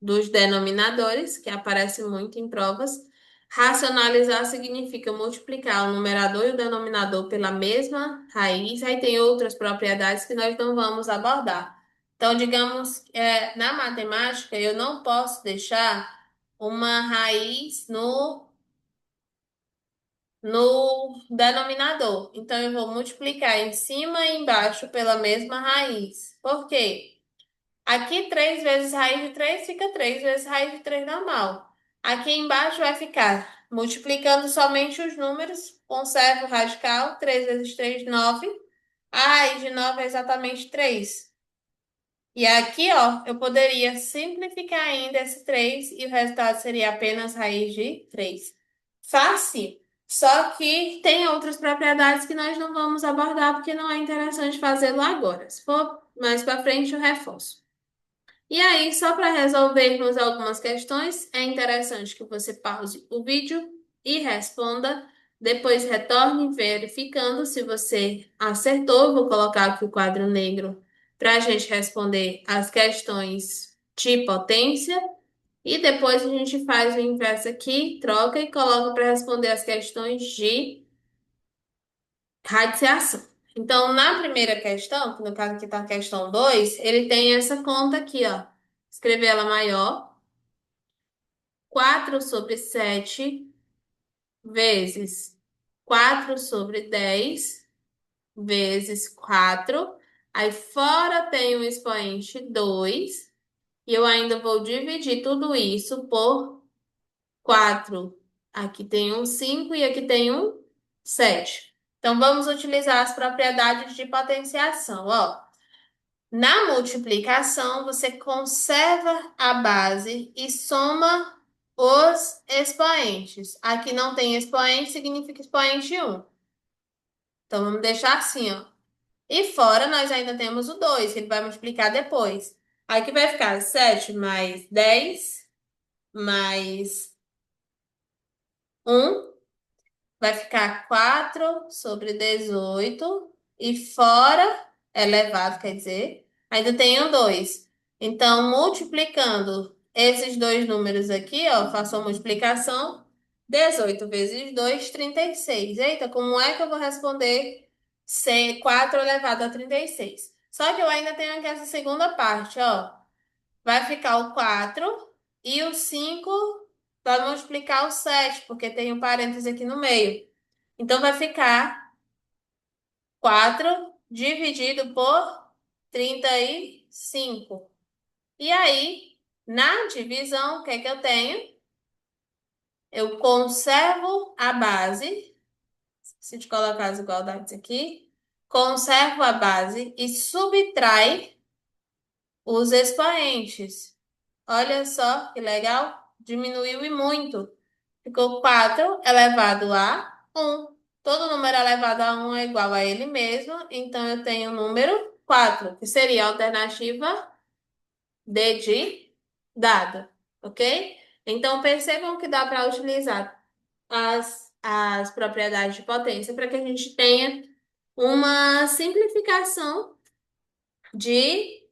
dos denominadores, que aparece muito em provas. Racionalizar significa multiplicar o numerador e o denominador pela mesma raiz. Aí tem outras propriedades que nós não vamos abordar. Então, digamos, na matemática, eu não posso deixar uma raiz no denominador. Então, eu vou multiplicar em cima e embaixo pela mesma raiz. Por quê? Aqui, 3 vezes raiz de 3 fica 3 vezes raiz de 3 normal. Aqui embaixo vai ficar multiplicando somente os números. Conserva o radical. 3 vezes 3, 9. A raiz de 9 é exatamente 3. E aqui, ó, eu poderia simplificar ainda esse 3 e o resultado seria apenas raiz de 3. Fácil. Só que tem outras propriedades que nós não vamos abordar porque não é interessante fazê-lo agora. Se for mais para frente, eu reforço. E aí, só para resolvermos algumas questões, é interessante que você pause o vídeo e responda. Depois retorne verificando se você acertou. Eu vou colocar aqui o quadro negro para a gente responder as questões de potência. E depois a gente faz o inverso aqui, troca e coloca para responder as questões de radiciação. Então, na primeira questão, que no caso aqui está a questão 2, ele tem essa conta aqui, ó. Escrever ela maior. 4/7 vezes 4/10 vezes 4. Aí fora tem o expoente 2. E eu ainda vou dividir tudo isso por 4. Aqui tem um 5 e aqui tem um 7. Então, vamos utilizar as propriedades de potenciação. Ó, na multiplicação, você conserva a base e soma os expoentes. Aqui não tem expoente, significa expoente 1. Então, vamos deixar assim, ó. E fora, nós ainda temos o 2, que ele vai multiplicar depois. Aqui vai ficar 7 mais 10 mais 1. Vai ficar 4/18 e fora elevado, quer dizer, ainda tem um 2. Então, multiplicando esses dois números aqui, ó, faço a multiplicação. 18 vezes 2, 36. Eita, como é que eu vou responder se 4 elevado a 36? Só que eu ainda tenho aqui essa segunda parte, ó. Vai ficar o 4 e o 5 vai multiplicar o 7, porque tem um parêntese aqui no meio. Então, vai ficar 4 dividido por 35. E aí, na divisão, o que é que eu tenho? Eu conservo a base, se te colocar as igualdades aqui, conservo a base e subtrai os expoentes. Olha só que legal, diminuiu e muito. Ficou 4 elevado a 1. Todo número elevado a 1 é igual a ele mesmo, então eu tenho o número 4, que seria a alternativa D de dado, ok? Então percebam que dá para utilizar as propriedades de potência para que a gente tenha uma simplificação de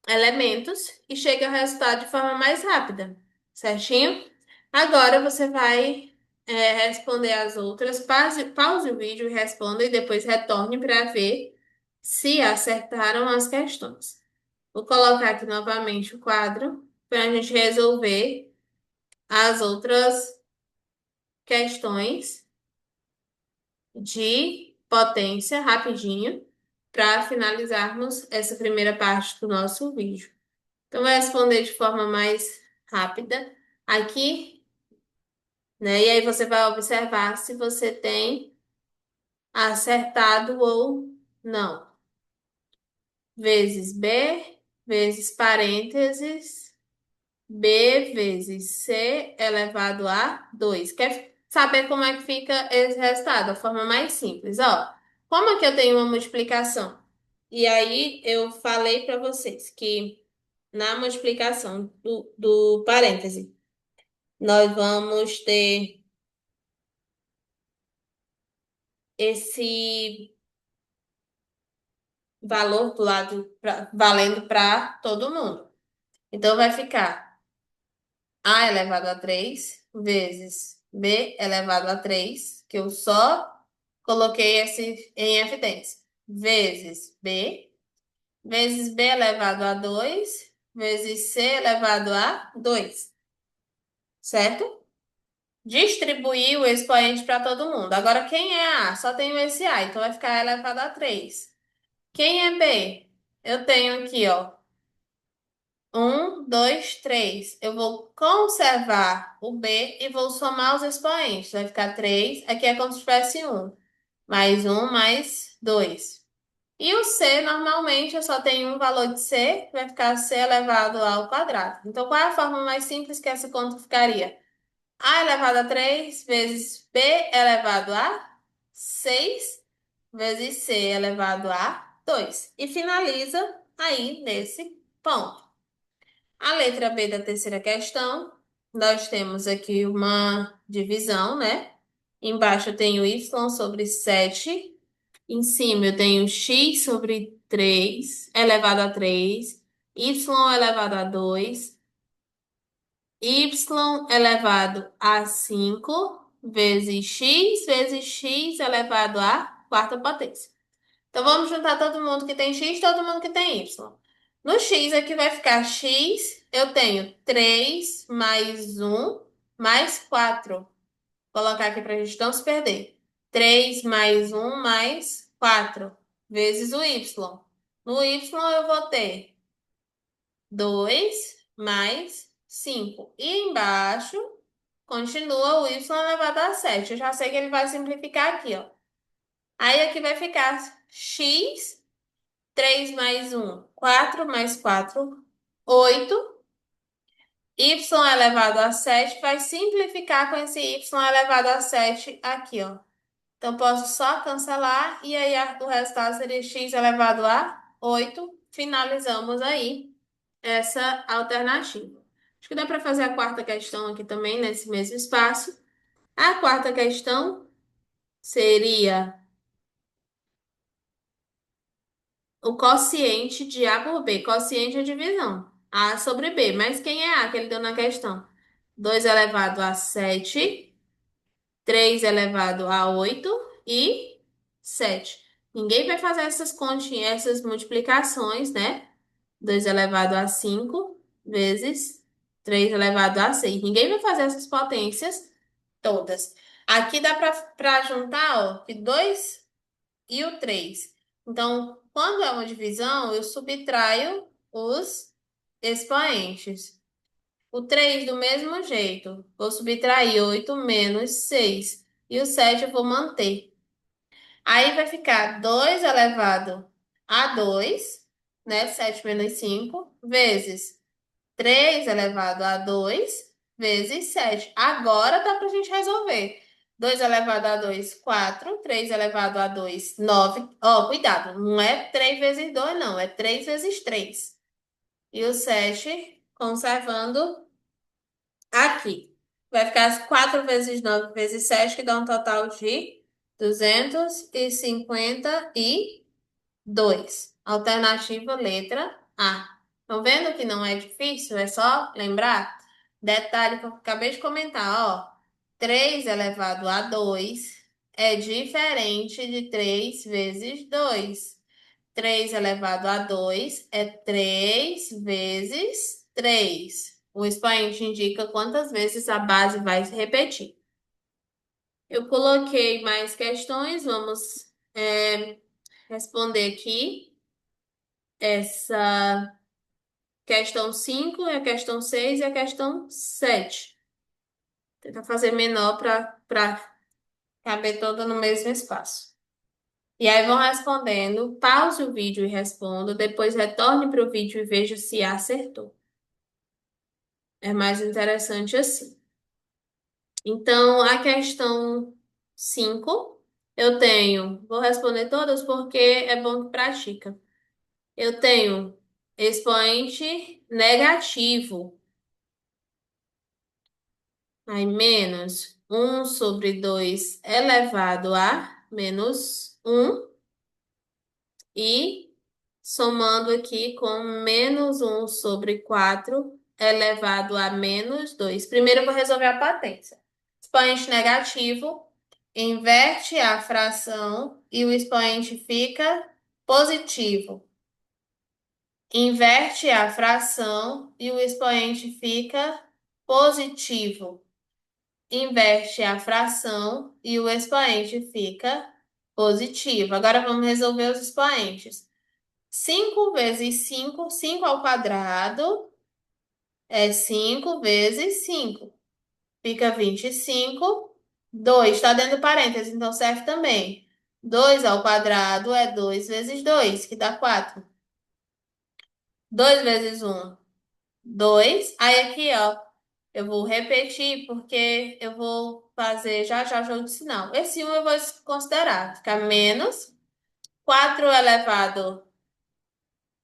elementos e chegue ao resultado de forma mais rápida, certinho? Agora você vai responder as outras. Pause o vídeo e responda e depois retorne para ver se acertaram as questões. Vou colocar aqui novamente o quadro para a gente resolver as outras questões de potência rapidinho para finalizarmos essa primeira parte do nosso vídeo. Então, vai responder de forma mais rápida aqui, né? E aí você vai observar se você tem acertado ou não. Vezes B, vezes parênteses, B vezes C elevado a 2. Quer saber como é que fica esse resultado? A forma mais simples, ó. Como aqui eu tenho uma multiplicação? E aí eu falei para vocês que na multiplicação do parêntese, nós vamos ter esse valor do lado valendo para todo mundo. Então vai ficar A elevado a 3 vezes B elevado a 3, que eu só coloquei esse em evidência, vezes B, vezes B elevado a 2 vezes C elevado a 2, certo? Distribuir o expoente para todo mundo. Agora, quem é A? Só tenho esse A, então vai ficar elevado a 3. Quem é B? Eu tenho aqui, ó. 1, 2, 3. Eu vou conservar o B e vou somar os expoentes. Vai ficar 3. Aqui é como se tivesse 1. Mais 1, mais 2. E o C, normalmente, eu só tenho um valor de C, vai ficar C elevado ao quadrado. Então, qual é a forma mais simples que essa conta ficaria? A elevado a 3 vezes B elevado a 6 vezes C elevado a 2. E finaliza aí nesse ponto. A letra B da terceira questão, nós temos aqui uma divisão, né? Embaixo eu tenho y sobre 7. Em cima eu tenho x sobre 3 elevado a 3, y elevado a 2, y elevado a 5 vezes x elevado à quarta potência. Então vamos juntar todo mundo que tem x, todo mundo que tem y. No x aqui vai ficar x, eu tenho 3 mais 1 mais 4. Vou colocar aqui para a gente não se perder. 3 mais 1 mais 4 vezes o y. No y eu vou ter 2 mais 5. E embaixo continua o y elevado a 7. Eu já sei que ele vai simplificar aqui, ó. Aí aqui vai ficar x, 3 mais 1, 4 mais 4, 8. Y elevado a 7 vai simplificar com esse y elevado a 7 aqui, ó. Então, posso só cancelar e aí o resultado seria x elevado a 8. Finalizamos aí essa alternativa. Acho que dá para fazer a quarta questão aqui também, nesse mesmo espaço. A quarta questão seria o quociente de A por B. Quociente é divisão. A sobre B. Mas quem é A que ele deu na questão? 2 elevado a 7, 3 elevado a 8 e 7. Ninguém vai fazer essas continhas, essas multiplicações, né? 2 elevado a 5 vezes 3 elevado a 6. Ninguém vai fazer essas potências todas. Aqui dá para juntar, ó, que 2 e o 3. Então, quando é uma divisão, eu subtraio os expoentes. O 3 do mesmo jeito. Vou subtrair 8 menos 6. E o 7 eu vou manter. Aí vai ficar 2 elevado a 2, né? 7 menos 5, vezes 3 elevado a 2 vezes 7. Agora dá para a gente resolver. 2 elevado a 2, 4. 3 elevado a 2, 9. Ó, cuidado, não é 3 vezes 2, não. É 3 vezes 3. E o 7, conservando aqui. Vai ficar 4 vezes 9 vezes 7, que dá um total de 252. Alternativa letra A. Estão vendo que não é difícil? É só lembrar. Detalhe que eu acabei de comentar, ó. 3 elevado a 2 é diferente de 3 vezes 2. 3 elevado a 2 é 3 vezes 3. O expoente indica quantas vezes a base vai se repetir. Eu coloquei mais questões, vamos responder aqui essa questão 5, a questão 6 e a questão 7. Tentar fazer menor para caber toda no mesmo espaço. E aí vão respondendo, pause o vídeo e responda, depois retorne para o vídeo e veja se acertou. É mais interessante assim. Então, a questão 5, eu tenho, vou responder todas porque é bom que pratica. Eu tenho expoente negativo, aí menos 1/2 elevado a menos 1 e somando aqui com -1/4 elevado a -2. Primeiro eu vou resolver a potência. Expoente negativo inverte a fração e o expoente fica positivo. Inverte a fração e o expoente fica positivo. Inverte a fração e o expoente fica positivo. Agora vamos resolver os expoentes. 5 vezes 5, 5 ao quadrado é 5 vezes 5. Fica 25. 2 está dentro do parênteses, então serve também. 2 ao quadrado é 2 vezes 2, que dá 4. 2 vezes 1, 2. Aí aqui, ó, eu vou repetir porque eu vou fazer já já jogo de sinal. Esse 1 eu vou considerar. Fica menos 4 elevado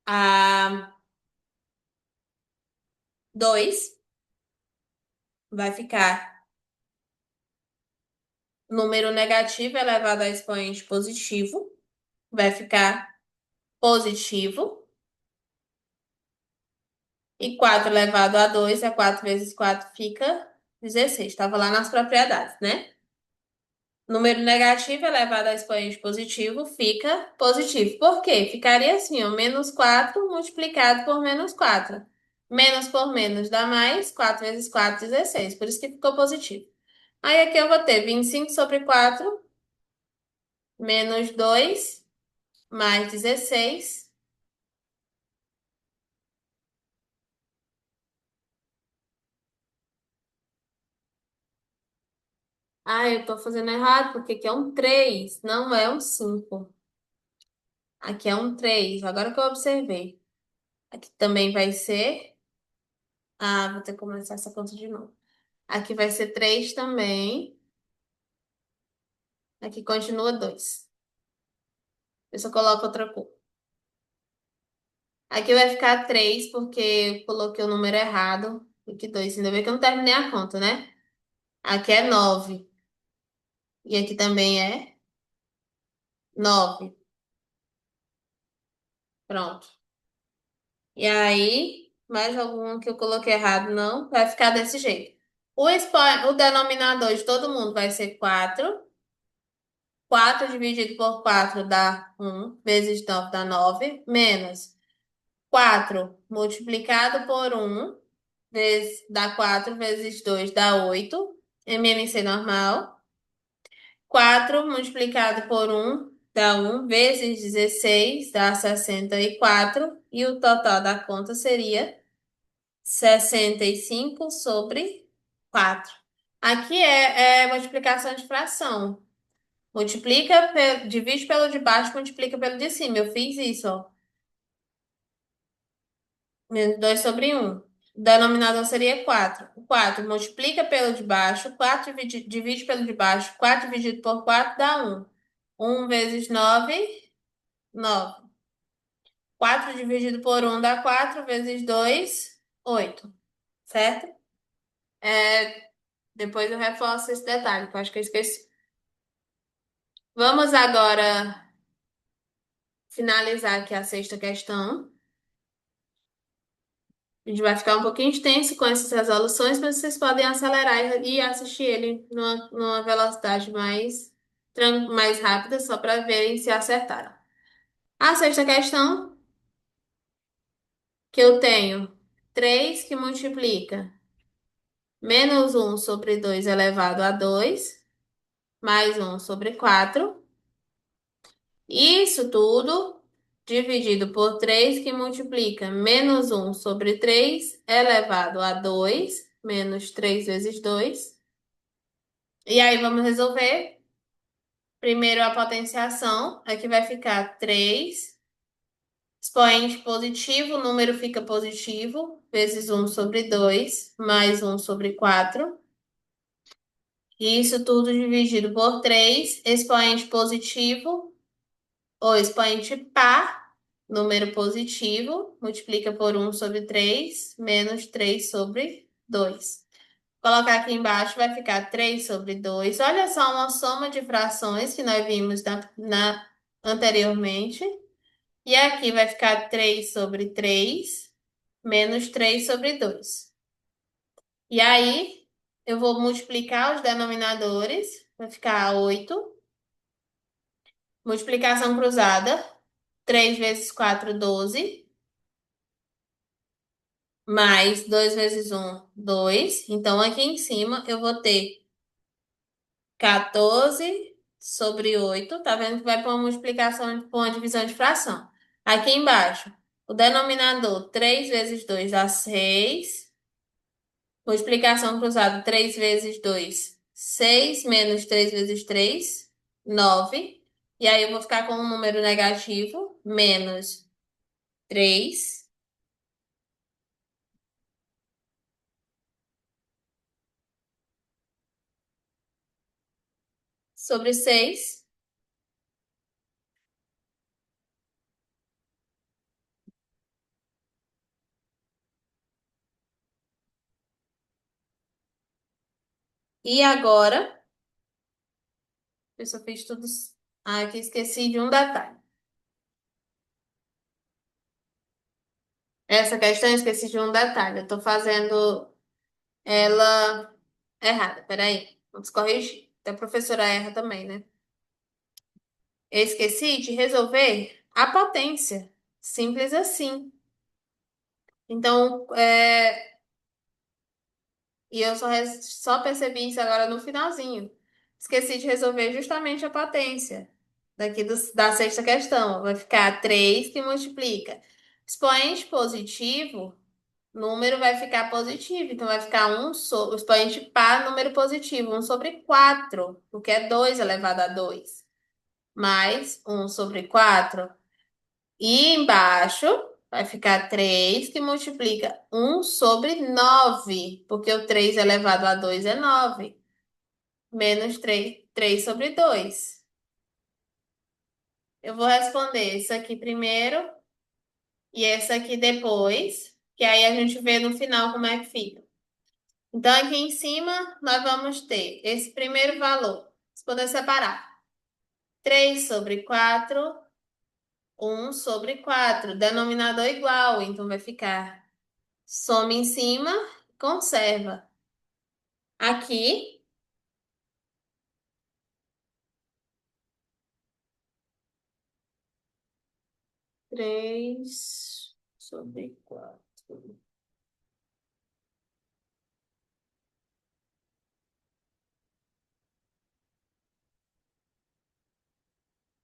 a 2. Vai ficar número negativo elevado a expoente positivo. Vai ficar positivo. E 4 elevado a 2 é 4 vezes 4 fica 16. Estava lá nas propriedades, né? Número negativo elevado a expoente positivo fica positivo. Por quê? Ficaria assim, ó, menos 4 multiplicado por menos 4. Menos por menos dá mais, 4 vezes 4, 16. Por isso que ficou positivo. Aí aqui eu vou ter 25/4 menos 2 mais 16. Ah, eu tô fazendo errado, porque aqui é um 3, não é um 5. Aqui é um 3. Agora que eu observei. Aqui também vai ser. Ah, vou ter que começar essa conta de novo. Aqui vai ser 3 também. Aqui continua 2. Eu só coloco outra cor. Aqui vai ficar 3 porque eu coloquei o número errado. Aqui 2. Ainda bem que eu não terminei a conta, né? Aqui é 9. E aqui também é 9. Pronto. E aí, mais algum que eu coloquei errado? Não. Vai ficar desse jeito. O denominador de todo mundo vai ser 4. 4 dividido por 4 dá 1, vezes 9 dá 9, menos 4 multiplicado por 1, dá 4, vezes 2 dá 8, MMC normal. 4 multiplicado por 1 dá 1, vezes 16 dá 64, e o total da conta seria 65/4. Aqui é multiplicação de fração. Divide pelo de baixo, multiplica pelo de cima. Eu fiz isso, ó. Menos 2/1. O denominador seria 4. O 4 multiplica pelo de baixo, 4 divide pelo de baixo, 4 dividido por 4 dá 1. 1 vezes 9, 9. 4 dividido por 1 dá 4, vezes 2, 8. Certo? Depois eu reforço esse detalhe, que eu acho que eu esqueci. Vamos agora finalizar aqui a sexta questão. A gente vai ficar um pouquinho extenso com essas resoluções, mas vocês podem acelerar e assistir ele numa velocidade mais rápida, só para verem se acertaram. A sexta questão, que eu tenho 3 que multiplica -1/2 elevado a 2, mais 1/4. Isso tudo dividido por 3 que multiplica menos um sobre 3 elevado a 2 menos 3 vezes 2. E aí vamos resolver. Primeiro a potenciação, aqui vai ficar 3 expoente positivo, o número fica positivo, vezes um sobre 2 mais um sobre 4. E isso tudo dividido por 3 expoente positivo, ou expoente par, número positivo, multiplica por um sobre 3 menos 3 sobre 2. Colocar aqui embaixo vai ficar 3 sobre 2. Olha só, uma soma de frações que nós vimos anteriormente. E aqui vai ficar 3 sobre 3 menos 3 sobre 2. E aí, eu vou multiplicar os denominadores. Vai ficar 8. Multiplicação cruzada. 3 vezes 4, 12. Mais 2 vezes um, 2. Então, aqui em cima, eu vou ter 14 sobre 8. Tá vendo que vai para uma multiplicação, para uma divisão de fração. Aqui embaixo, o denominador 3 vezes 2 dá 6. Multiplicação cruzada 3 vezes 2, 6 menos 3 vezes 3, 9. E aí eu vou ficar com um número negativo, menos 3 sobre 6. E agora, eu só fiz tudo. Ah, aqui esqueci de um detalhe. Essa questão eu esqueci de um detalhe. Eu tô fazendo ela errada. Peraí, vamos corrigir. Até a professora erra também, né? Eu esqueci de resolver a potência. Simples assim. Então, e eu só percebi isso agora no finalzinho. Esqueci de resolver justamente a potência da sexta questão. Vai ficar 3 que multiplica. Expoente positivo, número vai ficar positivo. Então, vai ficar o expoente par, número positivo, um sobre 4, porque é 2 elevado a 2. Mais um sobre 4. E embaixo vai ficar 3 que multiplica um sobre 9 porque o 3 elevado a 2 é 9 menos 3 sobre 2. Eu vou responder isso aqui primeiro e essa aqui depois, que aí a gente vê no final como é que fica. Então, aqui em cima, nós vamos ter esse primeiro valor. Vamos poder separar. 3 sobre 4, um sobre 4. Denominador igual, então vai ficar soma em cima, conserva. Aqui, 3 sobre 4.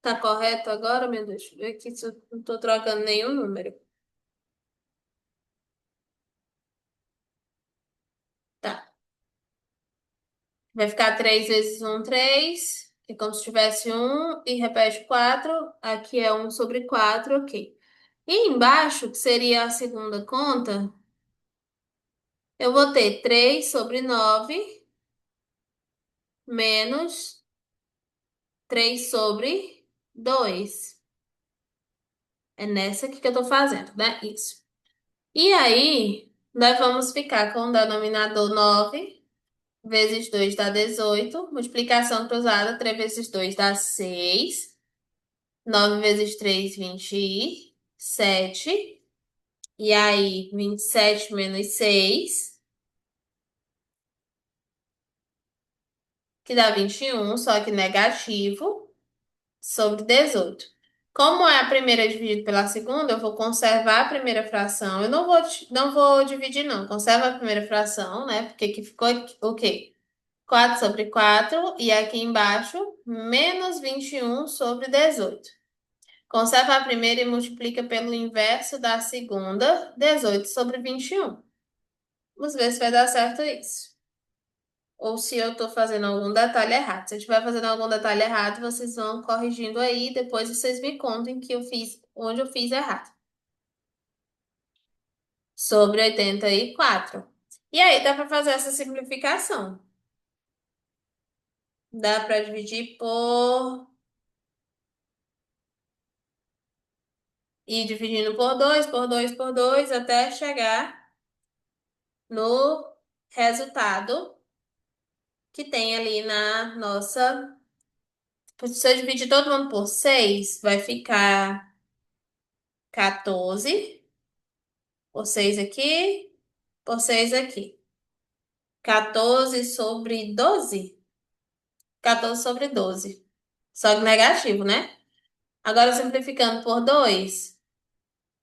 Tá correto agora, meu Deus? Deixa eu ver aqui se eu não tô trocando nenhum número. Tá. Vai ficar 3 vezes um 3, que é como se tivesse um, e repete 4. Aqui é um sobre 4, ok. E embaixo, que seria a segunda conta, eu vou ter 3 sobre 9 menos 3 sobre 2. É nessa aqui que eu tô fazendo, né? Isso. E aí, nós vamos ficar com o denominador 9 vezes 2 dá 18. Multiplicação cruzada, 3 vezes 2 dá 6. 9 vezes 3, 27. E aí, 27 menos 6, que dá 21, só que negativo, sobre 18. Como é a primeira dividido pela segunda, eu vou conservar a primeira fração. Eu não vou dividir, não. Conserva a primeira fração, né? Porque que ficou o quê? 4 sobre 4. E aqui embaixo, menos 21 sobre 18. Conserva a primeira e multiplica pelo inverso da segunda, 18 sobre 21. Vamos ver se vai dar certo isso. Ou se eu estou fazendo algum detalhe errado. Se eu estiver fazendo algum detalhe errado, vocês vão corrigindo aí, depois vocês me contem que eu fiz, onde eu fiz errado. Sobre 84. E aí, dá para fazer essa simplificação. Dá para dividir por... Ir dividindo por 2, por 2, até chegar no resultado que tem ali na nossa. Se eu dividir todo mundo por 6, vai ficar 14. Por 6 aqui, por 6 aqui. 14 sobre 12. 14 sobre 12. Só que negativo, né? Agora, simplificando por 2,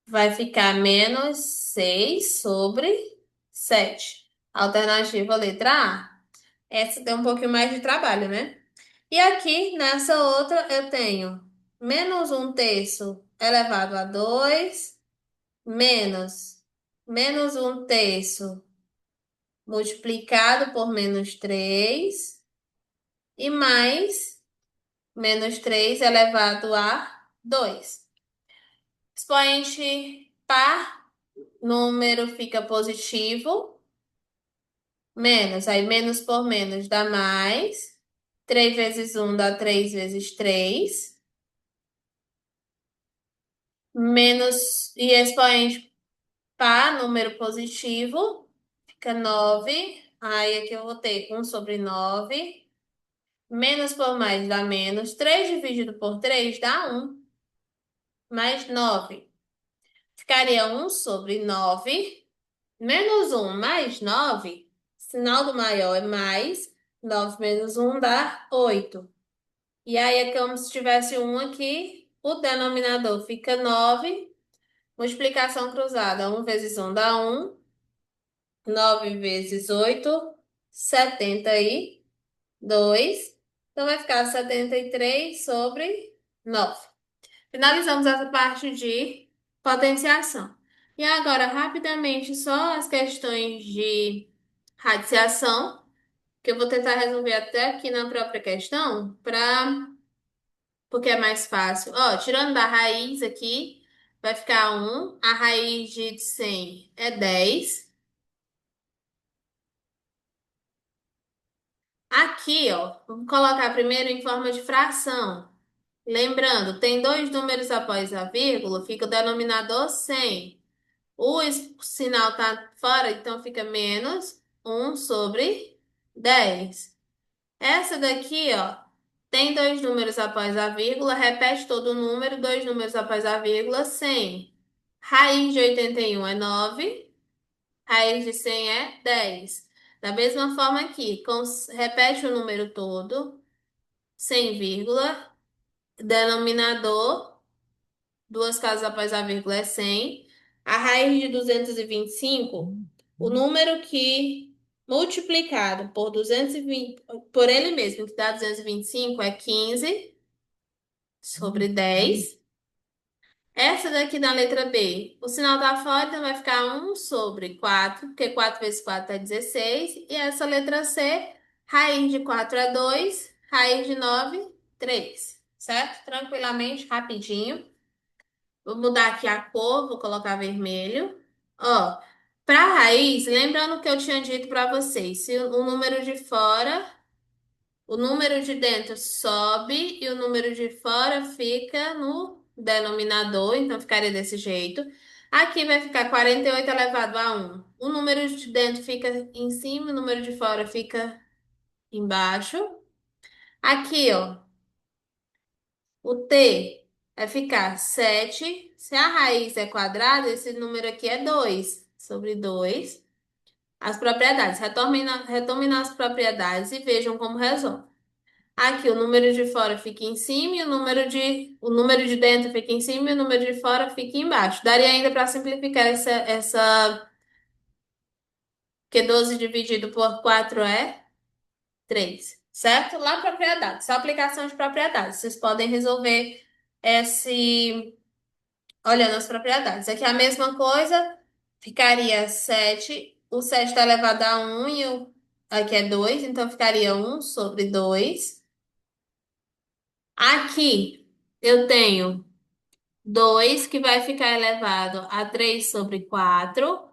vai ficar menos 6 sobre 7. Alternativa letra A. Essa tem um pouquinho mais de trabalho, né? E aqui, nessa outra, eu tenho menos um terço elevado a 2 menos um terço multiplicado por menos 3 e mais menos 3 elevado a 2. Expoente par, número fica positivo, menos, aí menos por menos dá mais. 3 vezes um dá 3 vezes 3. Menos, e expoente par, número positivo, fica 9. Aí aqui eu vou ter um sobre 9. Menos por mais dá menos. 3 dividido por 3 dá um. Mais 9. Ficaria um sobre 9. Menos um mais 9. Sinal do maior é mais. 9 menos um dá 8. E aí é como se tivesse um aqui. O denominador fica 9. Multiplicação cruzada. Um vezes um dá um. 9 vezes 8, 72. Então vai ficar 73 sobre 9. Finalizamos essa parte de potenciação. E agora, rapidamente, só as questões de radiciação, que eu vou tentar resolver até aqui na própria questão, porque é mais fácil. Ó, tirando da raiz aqui, vai ficar 1. A raiz de 100 é 10. Aqui, ó, vamos colocar primeiro em forma de fração. Lembrando, tem dois números após a vírgula, fica o denominador 100. O sinal tá fora, então fica menos 1/10. Essa daqui, ó, tem dois números após a vírgula, repete todo o número, dois números após a vírgula, 100. Raiz de 81 é 9, raiz de 100 é 10. Da mesma forma aqui, repete o número todo, sem vírgula, denominador, duas casas após a vírgula é 100. A raiz de 225, o número que multiplicado por 220, por ele mesmo, que dá 225, é 15 sobre 10. Essa daqui da letra B, o sinal tá fora, então vai ficar 1/4, porque 4 vezes 4 é 16. E essa letra C, raiz de 4 é 2, raiz de 9, 3. Certo? Tranquilamente, rapidinho. Vou mudar aqui a cor, vou colocar vermelho. Ó, para raiz, lembrando que eu tinha dito para vocês, se o número de fora, o número de dentro sobe e o número de fora fica no denominador, então ficaria desse jeito. Aqui vai ficar 48 elevado a 1. O número de dentro fica em cima, o número de fora fica embaixo. Aqui, ó, o T vai ficar 7. Se a raiz é quadrada, esse número aqui é 2 sobre 2. As propriedades. Retomem nas propriedades e vejam como resolve. Aqui o número de fora fica em cima e o número de dentro fica em cima e o número de fora fica embaixo. Daria ainda para simplificar essa que 12 dividido por 4 é 3, certo? Lá propriedades, só aplicação de propriedades. Vocês podem resolver esse, olhando as propriedades. Aqui a mesma coisa, ficaria 7. O 7 está elevado a 1 e aqui é 2, então ficaria 1/2. Aqui eu tenho 2 que vai ficar elevado a 3/4.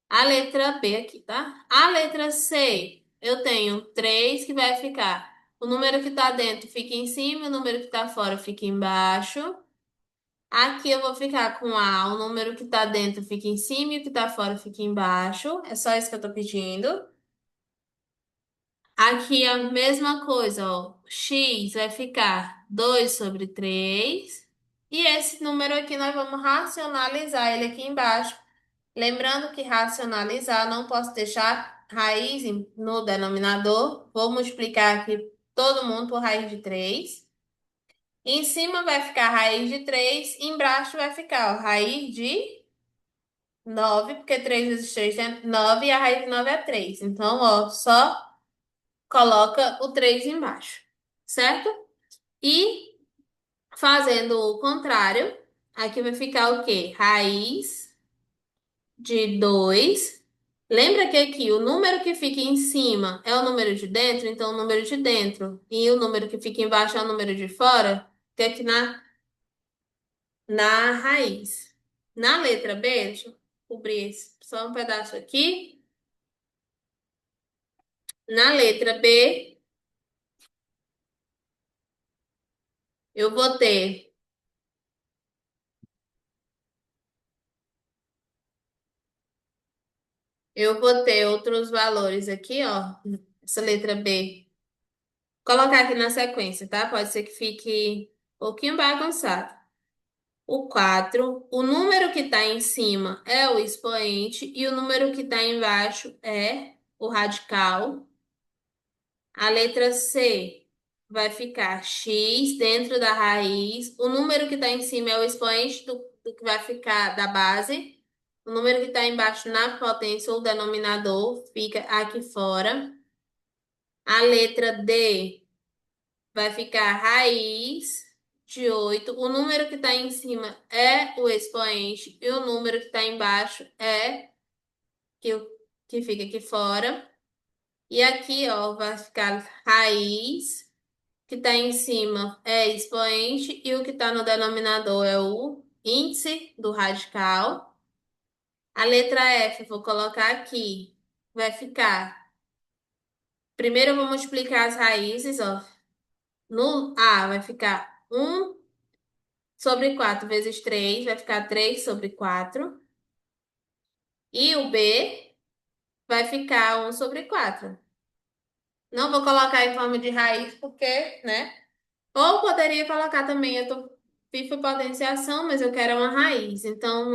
A letra B aqui, tá? A letra C, eu tenho 3 que vai ficar. O número que tá dentro fica em cima, o número que tá fora fica embaixo. Aqui eu vou ficar com A, o número que tá dentro fica em cima e o que tá fora fica embaixo. É só isso que eu tô pedindo. Aqui a mesma coisa, ó. X vai ficar 2/3. E esse número aqui nós vamos racionalizar ele aqui embaixo. Lembrando que racionalizar, não posso deixar raiz no denominador. Vou multiplicar aqui todo mundo por raiz de 3. Em cima vai ficar raiz de 3. Embaixo vai ficar ó, raiz de 9, porque 3 vezes 3 é 9 e a raiz de 9 é 3. Então, ó, só coloca o 3 embaixo, certo? E fazendo o contrário, aqui vai ficar o quê? Raiz de 2. Lembra que aqui o número que fica em cima é o número de dentro, então o número de dentro. E o número que fica embaixo é o número de fora, que aqui na raiz. Na letra B, deixa eu cobrir só um pedaço aqui. Na letra B, eu vou ter, eu vou ter outros valores aqui, ó. Essa letra B. Vou colocar aqui na sequência, tá? Pode ser que fique um pouquinho bagunçado. O 4, o número que está em cima é o expoente e o número que está embaixo é o radical. A letra C vai ficar x dentro da raiz. O número que está em cima é o expoente do que vai ficar da base. O número que está embaixo na potência ou denominador fica aqui fora. A letra D vai ficar raiz de 8. O número que está em cima é o expoente e o número que está embaixo é que, que fica aqui fora. E aqui, ó, vai ficar raiz, que está em cima é expoente e o que está no denominador é o índice do radical. A letra F, eu vou colocar aqui, vai ficar. Primeiro eu vou multiplicar as raízes, ó. No A vai ficar 1/4 vezes 3 vai ficar 3/4. E o B vai ficar 1/4. Não vou colocar em forma de raiz porque, né? Ou poderia colocar também, fiz foi potenciação, mas eu quero uma raiz. Então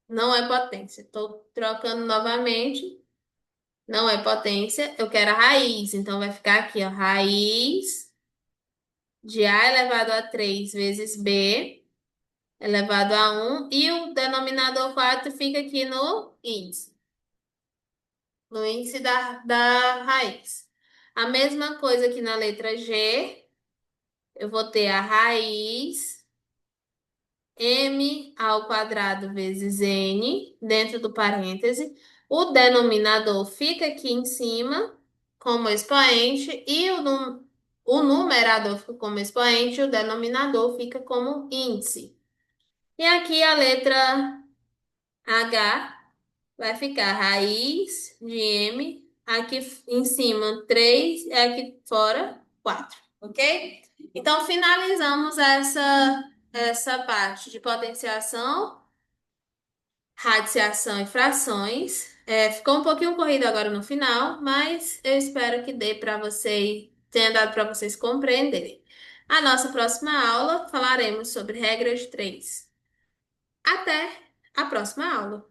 não é potência. Estou trocando novamente. Não é potência, eu quero a raiz. Então vai ficar aqui, ó, raiz de A elevado a 3 vezes B elevado a 1 e o denominador 4 fica aqui no índice da raiz. A mesma coisa aqui na letra G, eu vou ter a raiz m ao quadrado vezes n dentro do parêntese. O denominador fica aqui em cima como expoente e o numerador fica como expoente e o denominador fica como índice. E aqui a letra H vai ficar raiz de m, aqui em cima 3 e aqui fora 4, ok? Então, finalizamos essa parte de potenciação, radiciação e frações. Ficou um pouquinho corrido agora no final, mas eu espero que dê para vocês, tenha dado para vocês compreenderem. A nossa próxima aula falaremos sobre regra de 3. Até a próxima aula!